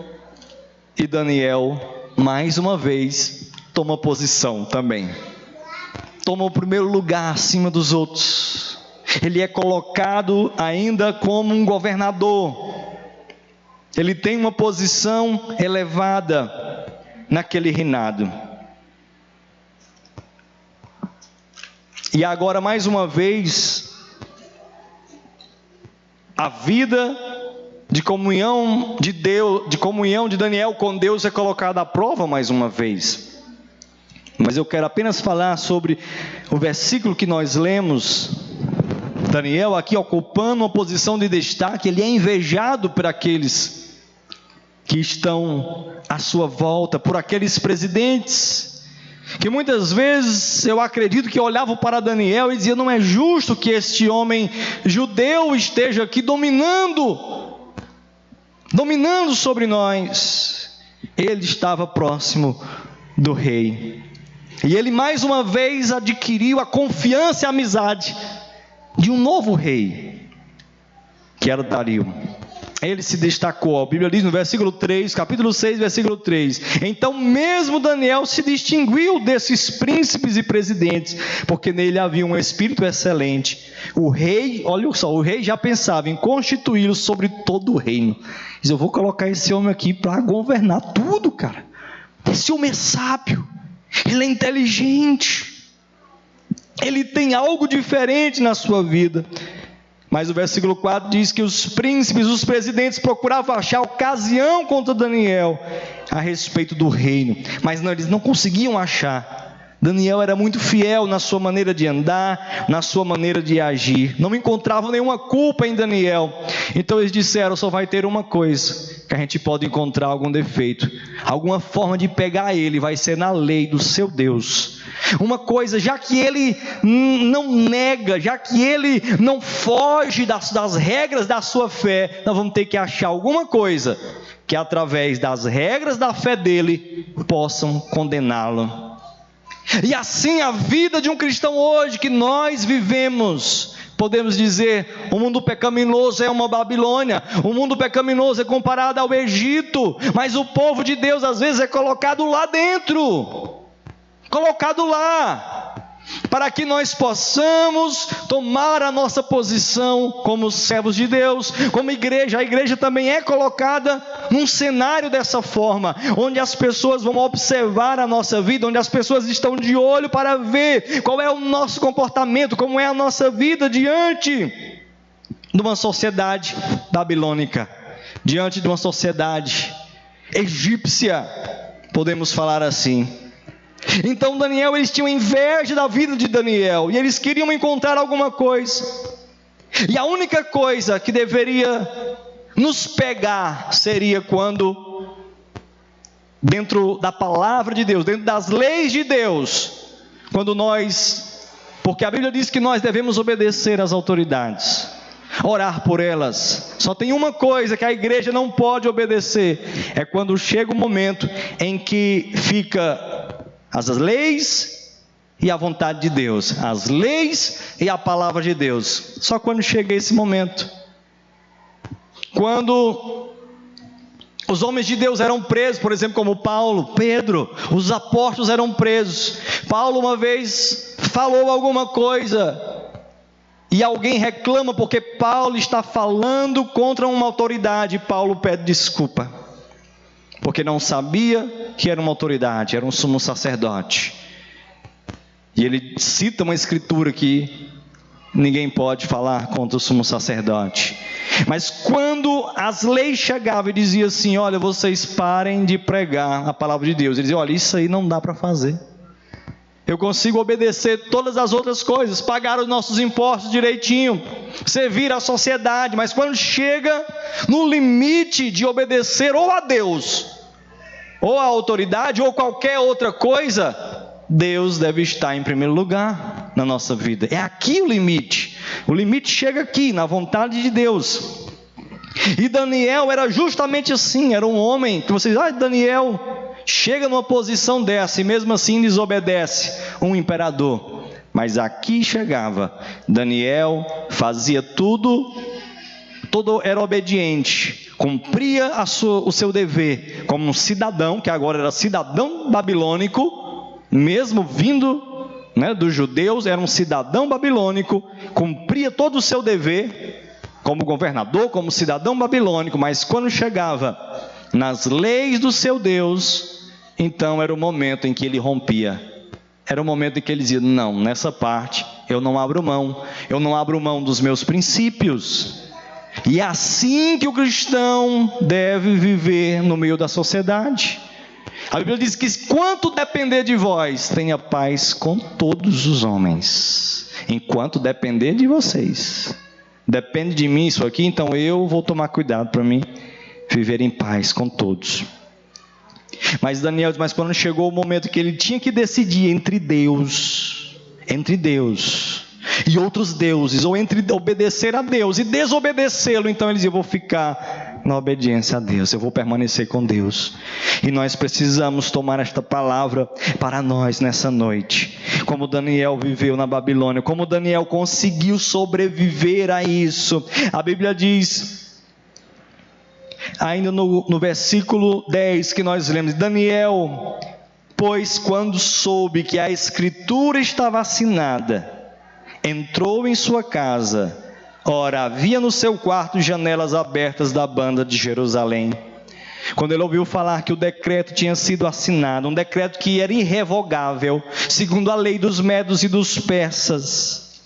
e Daniel, mais uma vez, toma posição também. Toma o primeiro lugar acima dos outros. Ele é colocado ainda como um governador. Ele tem uma posição elevada naquele reinado. E agora, mais uma vez, a vida de comunhão de Deus, de comunhão de Daniel com Deus é colocada à prova mais uma vez. Mas eu quero apenas falar sobre o versículo que nós lemos. Daniel aqui ocupando uma posição de destaque, ele é invejado por aqueles que estão à sua volta, por aqueles presidentes, que muitas vezes eu acredito que olhavam para Daniel e diziam: não é justo que este homem judeu esteja aqui dominando sobre nós. Ele estava próximo do rei, e ele mais uma vez adquiriu a confiança e a amizade de um novo rei, que era Dario. Ele se destacou. A Bíblia diz no versículo 3, capítulo 6, versículo 3: então mesmo Daniel se distinguiu desses príncipes e presidentes, porque nele havia um espírito excelente. O rei, olha só, o rei já pensava em constituí-lo sobre todo o reino. Diz: eu vou colocar esse homem aqui para governar tudo, cara. Esse homem é sábio, ele é inteligente, ele tem algo diferente na sua vida. Mas o versículo 4 diz que os príncipes, os presidentes procuravam achar ocasião contra Daniel a respeito do reino, mas não, eles não conseguiam achar. Daniel era muito fiel na sua maneira de andar, na sua maneira de agir. Não encontravam nenhuma culpa em Daniel. Então eles disseram: só vai ter uma coisa que a gente pode encontrar algum defeito, alguma forma de pegar ele, vai ser na lei do seu Deus. Uma coisa, já que ele não nega, já que ele não foge das regras da sua fé, nós vamos ter que achar alguma coisa que através das regras da fé dele possam condená-lo. E assim a vida de um cristão hoje que nós vivemos, podemos dizer: o mundo pecaminoso é uma Babilônia, o mundo pecaminoso é comparado ao Egito, mas o povo de Deus às vezes é colocado lá dentro, colocado lá, para que nós possamos tomar a nossa posição como servos de Deus, como igreja. A igreja também é colocada num cenário dessa forma, onde as pessoas vão observar a nossa vida, onde as pessoas estão de olho para ver qual é o nosso comportamento, como é a nossa vida diante de uma sociedade babilônica, diante de uma sociedade egípcia, podemos falar assim. Então Daniel, eles tinham inveja da vida de Daniel, e eles queriam encontrar alguma coisa, e a única coisa que deveria nos pegar seria quando, dentro da palavra de Deus, dentro das leis de Deus, quando nós, porque a Bíblia diz que nós devemos obedecer às autoridades, orar por elas. Só tem uma coisa que a igreja não pode obedecer, é quando chega o momento em que fica as leis e a vontade de Deus, as leis e a palavra de Deus. Só quando chega esse momento, quando Os homens de Deus eram presos, por exemplo, como Paulo, Pedro, os apóstolos eram presos. Paulo uma vez falou alguma coisa e alguém reclama porque Paulo está falando contra uma autoridade. Paulo pede desculpa, porque não sabia que era uma autoridade, era um sumo sacerdote. E ele cita uma escritura que ninguém pode falar contra o sumo sacerdote. Mas quando as leis chegavam e diziam assim: olha, vocês parem de pregar a palavra de Deus, eles diziam: olha, isso aí não dá para fazer. Eu consigo obedecer todas as outras coisas, pagar os nossos impostos direitinho, servir a sociedade, mas quando chega no limite de obedecer ou a Deus, ou a autoridade, ou qualquer outra coisa, Deus deve estar em primeiro lugar na nossa vida. É aqui o limite. O limite chega aqui, na vontade de Deus. E Daniel era justamente assim. Era um homem que vocês, Daniel chega numa posição dessa e mesmo assim desobedece um imperador. Mas aqui chegava. Daniel fazia tudo era obediente, cumpria o seu dever como um cidadão, que agora era cidadão babilônico, mesmo vindo dos judeus, era um cidadão babilônico, cumpria todo o seu dever como governador, como cidadão babilônico, mas quando chegava nas leis do seu Deus, então era o momento em que ele rompia. Era o momento em que ele dizia: não, nessa parte eu não abro mão dos meus princípios. E é assim que o cristão deve viver no meio da sociedade. A Bíblia diz que quanto depender de vós, tenha paz com todos os homens. Enquanto depender de vocês, depende de mim isso aqui, então eu vou tomar cuidado para mim viver em paz com todos. Mas Daniel diz: mas quando chegou o momento que ele tinha que decidir entre Deus e outros deuses, ou entre obedecer a Deus e desobedecê-lo, então ele dizia: eu vou ficar na obediência a Deus, eu vou permanecer com Deus. E nós precisamos tomar esta palavra para nós nessa noite, como Daniel viveu na Babilônia, como Daniel conseguiu sobreviver a isso. A Bíblia diz, ainda no versículo 10 que nós lemos: Daniel, pois quando soube que a escritura estava assinada, entrou em sua casa. Ora, havia no seu quarto janelas abertas da banda de Jerusalém. Quando ele ouviu falar que o decreto tinha sido assinado, um decreto que era irrevogável, segundo a lei dos medos e dos persas,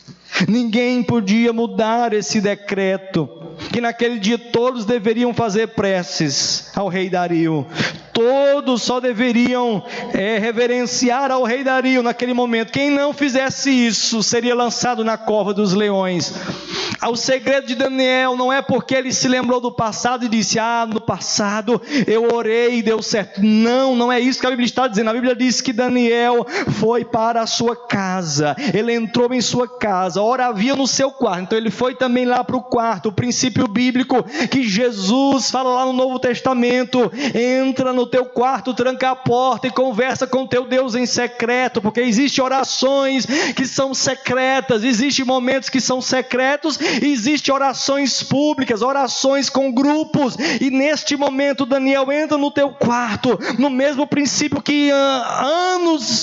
ninguém podia mudar esse decreto, que naquele dia todos deveriam fazer preces ao rei Dario. Todos só deveriam reverenciar ao rei Dario naquele momento. Quem não fizesse isso seria lançado na cova dos leões. O segredo de Daniel não é porque ele se lembrou do passado e disse: no passado eu orei e deu certo. Não é isso que a Bíblia está dizendo. A Bíblia diz que Daniel foi para a sua casa, ele entrou em sua casa. Ora, havia no seu quarto, então ele foi também lá para o quarto. O princípio bíblico que Jesus fala lá no Novo Testamento: entra no teu quarto, tranca a porta e conversa com teu Deus em secreto, porque existem orações que são secretas, existem momentos que são secretos, existem orações públicas, orações com grupos. E neste momento Daniel entra no teu quarto, no mesmo princípio que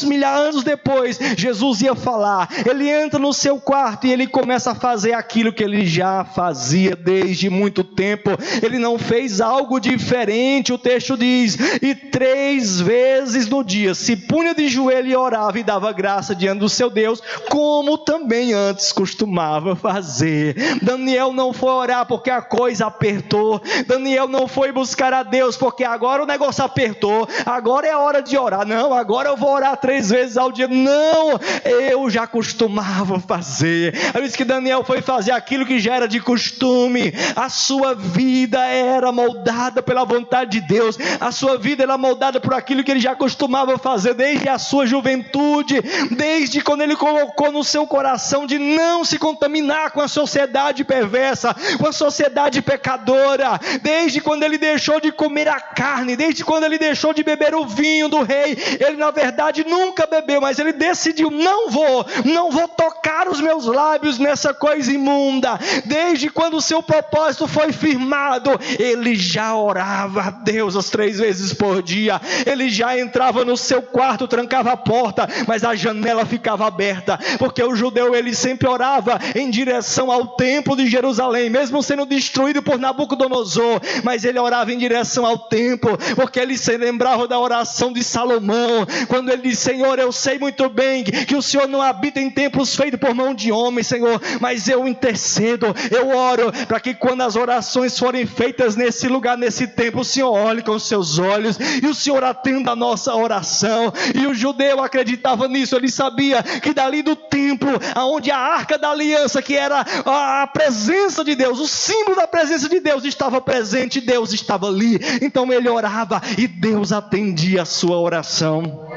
milhares depois Jesus ia falar. Ele entra no seu quarto e ele começa a fazer aquilo que ele já fazia desde muito tempo. Ele não fez algo diferente. O texto diz: e 3 vezes no dia se punha de joelho e orava e dava graça diante do seu Deus, como também antes costumava fazer. Daniel não foi orar porque a coisa apertou. Daniel não foi buscar a Deus porque agora o negócio apertou, agora é a hora de orar. Não, agora eu vou orar 3 vezes ao dia. Não, eu já costumava fazer. É isso que Daniel foi fazer aquilo que já era de costume. A sua vida era moldada pela vontade de Deus. A sua vida era moldada por aquilo que ele já costumava fazer desde a sua juventude, desde quando ele colocou no seu coração de não se contaminar com a sociedade sociedade perversa, uma sociedade pecadora. Desde quando ele deixou de comer a carne, desde quando ele deixou de beber o vinho do rei, ele na verdade nunca bebeu, mas ele decidiu: não vou tocar os meus lábios nessa coisa imunda. Desde quando o seu propósito foi firmado, ele já orava a Deus as 3 vezes por dia. Ele já entrava no seu quarto, trancava a porta, mas a janela ficava aberta, porque o judeu, ele sempre orava em direção ao templo de Jerusalém, mesmo sendo destruído por Nabucodonosor, mas ele orava em direção ao templo, porque ele se lembrava da oração de Salomão, quando ele disse: Senhor, eu sei muito bem que o Senhor não habita em templos feitos por mão de homem, Senhor, mas eu intercedo, eu oro para que quando as orações forem feitas nesse lugar, nesse templo, o Senhor olhe com os seus olhos e o Senhor atenda a nossa oração. E o judeu acreditava nisso. Ele sabia que dali do templo, aonde a arca da aliança, que era a presença de Deus, o símbolo da presença de Deus, estava presente, Deus estava ali. Então ele orava e Deus atendia a sua oração.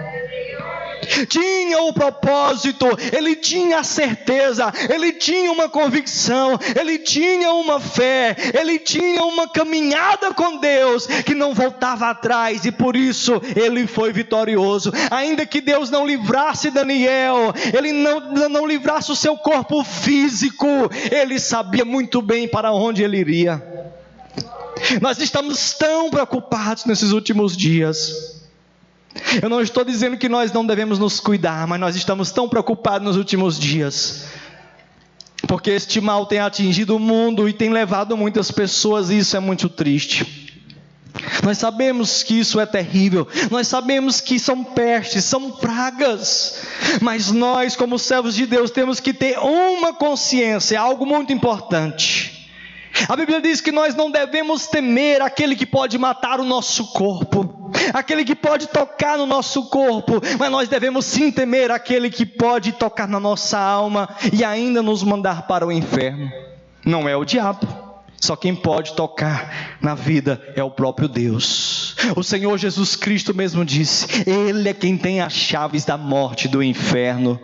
Tinha o propósito, ele tinha a certeza, ele tinha uma convicção, ele tinha uma fé, ele tinha uma caminhada com Deus que não voltava atrás, e por isso ele foi vitorioso. Ainda que Deus não livrasse Daniel, ele não livrasse o seu corpo físico, ele sabia muito bem para onde ele iria. Nós estamos tão preocupados nesses últimos dias. Eu não estou dizendo que nós não devemos nos cuidar, mas nós estamos tão preocupados nos últimos dias, porque este mal tem atingido o mundo e tem levado muitas pessoas, e isso é muito triste. Nós sabemos que isso é terrível, nós sabemos que são pestes, são pragas, mas nós, como servos de Deus, temos que ter uma consciência, algo muito importante. A Bíblia diz que nós não devemos temer aquele que pode matar o nosso corpo, aquele que pode tocar no nosso corpo, mas nós devemos sim temer aquele que pode tocar na nossa alma e ainda nos mandar para o inferno. Não é o diabo. Só quem pode tocar na vida é o próprio Deus. O Senhor Jesus Cristo mesmo disse: Ele é quem tem as chaves da morte e do inferno.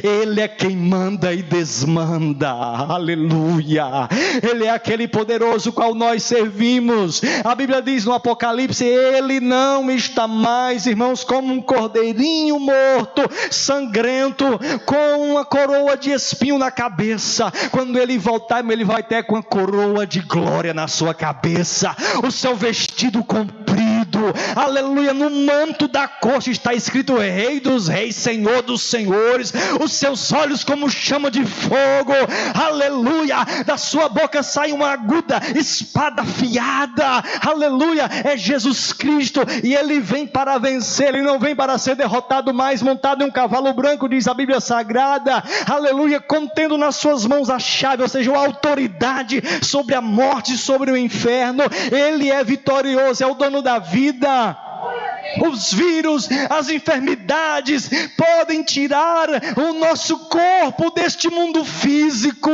Ele é quem manda e desmanda. Aleluia. Ele é aquele poderoso qual nós servimos. A Bíblia diz no Apocalipse: Ele não está mais, irmãos, como um cordeirinho morto, sangrento, com uma coroa de espinho na cabeça. Quando Ele voltar, Ele vai ter com a coroa de glória na sua cabeça, o seu vestido comprido, aleluia, no manto da coxa está escrito Rei dos Reis, Senhor dos Senhores, os seus olhos como chama de fogo, aleluia, da sua boca sai uma aguda espada afiada, aleluia, é Jesus Cristo, e Ele vem para vencer, Ele não vem para ser derrotado mais, montado em um cavalo branco, diz a Bíblia Sagrada, aleluia, contendo nas suas mãos a chave, ou seja, a autoridade sobre a morte, sobre o inferno. Ele é vitorioso, é o dono da vida. Os vírus, as enfermidades podem tirar o nosso corpo deste mundo físico,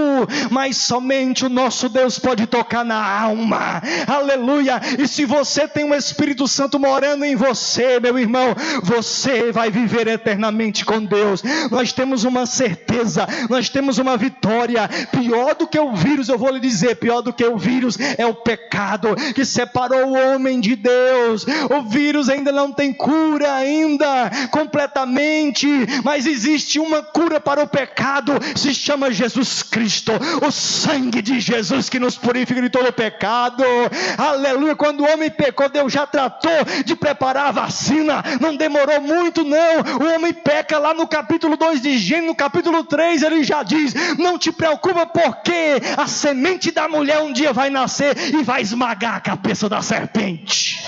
mas somente o nosso Deus pode tocar na alma, aleluia. E se você tem o Espírito Santo morando em você, meu irmão, você vai viver eternamente com Deus. Nós temos uma certeza, nós temos uma vitória. Pior do que o vírus, eu vou lhe dizer, pior do que o vírus é o pecado que separou o homem de Deus. O vírus ainda não tem cura ainda completamente, mas existe uma cura para o pecado, se chama Jesus Cristo, o sangue de Jesus que nos purifica de todo pecado, aleluia. Quando o homem pecou, Deus já tratou de preparar a vacina, não demorou muito não. O homem peca lá no capítulo 2 de Gênesis, no capítulo 3 ele já diz: não te preocupa, porque a semente da mulher um dia vai nascer e vai esmagar a cabeça da serpente.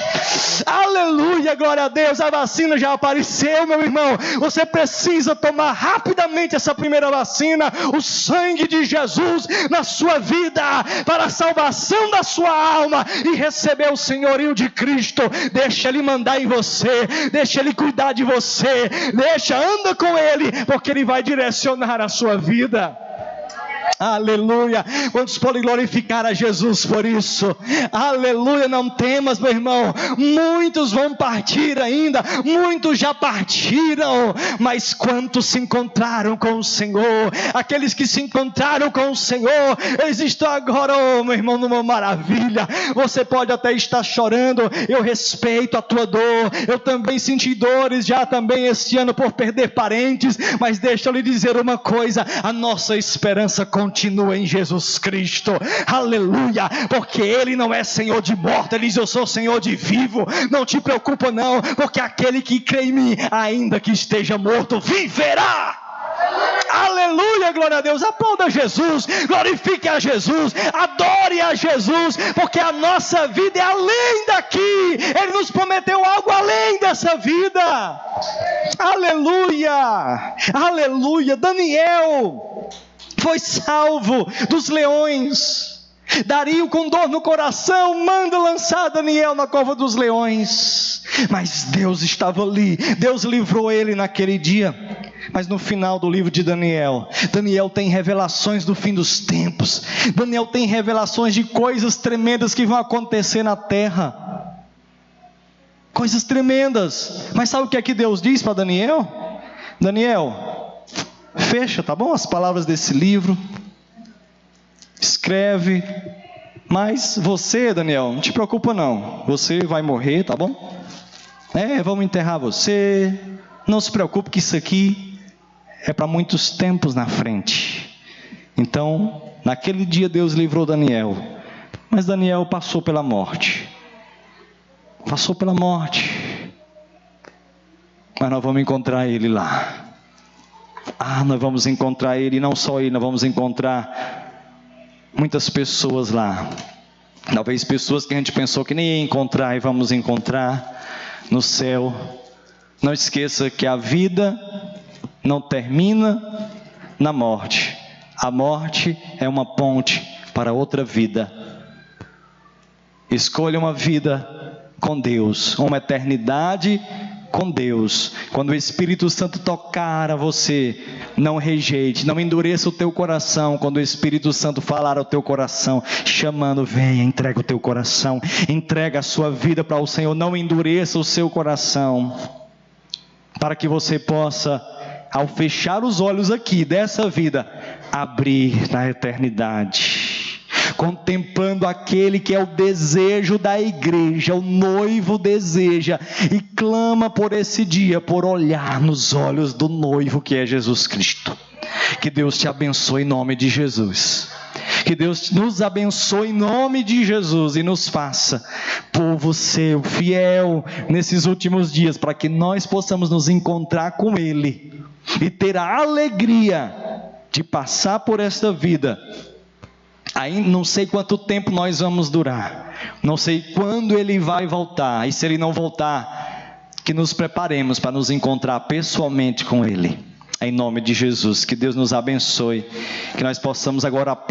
Aleluia, glória a Deus. A vacina já apareceu, meu irmão. Você precisa tomar rapidamente essa primeira vacina, o sangue de Jesus na sua vida, para a salvação da sua alma, e receber o senhorio de Cristo. Deixa Ele mandar em você, deixa Ele cuidar de você, anda com Ele, porque Ele vai direcionar a sua vida. Aleluia. Quantos podem glorificar a Jesus por isso? Aleluia. Não temas, meu irmão. Muitos vão partir ainda. Muitos já partiram. Mas quantos se encontraram com o Senhor? Aqueles que se encontraram com o Senhor, eles estão agora, oh, meu irmão, numa maravilha. Você pode até estar chorando. Eu respeito a tua dor. Eu também senti dores já também este ano por perder parentes. Mas deixa eu lhe dizer uma coisa. A nossa esperança continua em Jesus Cristo, aleluia, porque Ele não é Senhor de morte, Ele diz: eu sou Senhor de vivo. Não te preocupa não, porque aquele que crê em mim, ainda que esteja morto, viverá. Aleluia, glória a Deus. Aplauda Jesus, glorifique a Jesus, adore a Jesus, porque a nossa vida é além daqui. Ele nos prometeu algo além dessa vida. Aleluia, aleluia. Daniel foi salvo dos leões. Dario, com dor no coração, manda lançar Daniel na cova dos leões. Mas Deus estava ali, Deus livrou ele naquele dia. Mas no final do livro de Daniel, Daniel tem revelações do fim dos tempos. Daniel tem revelações de coisas tremendas que vão acontecer na terra. Coisas tremendas. Mas sabe o que é que Deus diz para Daniel? Daniel, fecha, tá bom? As palavras desse livro. Escreve. Mas você, Daniel, não te preocupa não. Você vai morrer, tá bom? Vamos enterrar você. Não se preocupe que isso aqui é para muitos tempos na frente. Então, naquele dia Deus livrou Daniel. Mas Daniel passou pela morte. Passou pela morte. Mas nós vamos encontrar ele lá. Nós vamos encontrar ele, e não só ele, nós vamos encontrar muitas pessoas lá. Talvez pessoas que a gente pensou que nem ia encontrar, e vamos encontrar no céu. Não esqueça que a vida não termina na morte. A morte é uma ponte para outra vida. Escolha uma vida com Deus, uma eternidade com Deus. Quando o Espírito Santo tocar a você, não rejeite, não endureça o teu coração. Quando o Espírito Santo falar ao teu coração, chamando, venha, entrega o teu coração, entrega a sua vida para o Senhor. Não endureça o seu coração, para que você possa, ao fechar os olhos aqui dessa vida, abrir na eternidade, contemplando aquele que é o desejo da igreja. O noivo deseja e clama por esse dia, por olhar nos olhos do noivo que é Jesus Cristo. Que Deus te abençoe em nome de Jesus. Que Deus nos abençoe em nome de Jesus e nos faça povo seu, fiel nesses últimos dias, para que nós possamos nos encontrar com Ele e ter a alegria de passar por esta vida. Aí não sei quanto tempo nós vamos durar, não sei quando Ele vai voltar, e se Ele não voltar, que nos preparemos para nos encontrar pessoalmente com Ele, em nome de Jesus. Que Deus nos abençoe, que nós possamos agora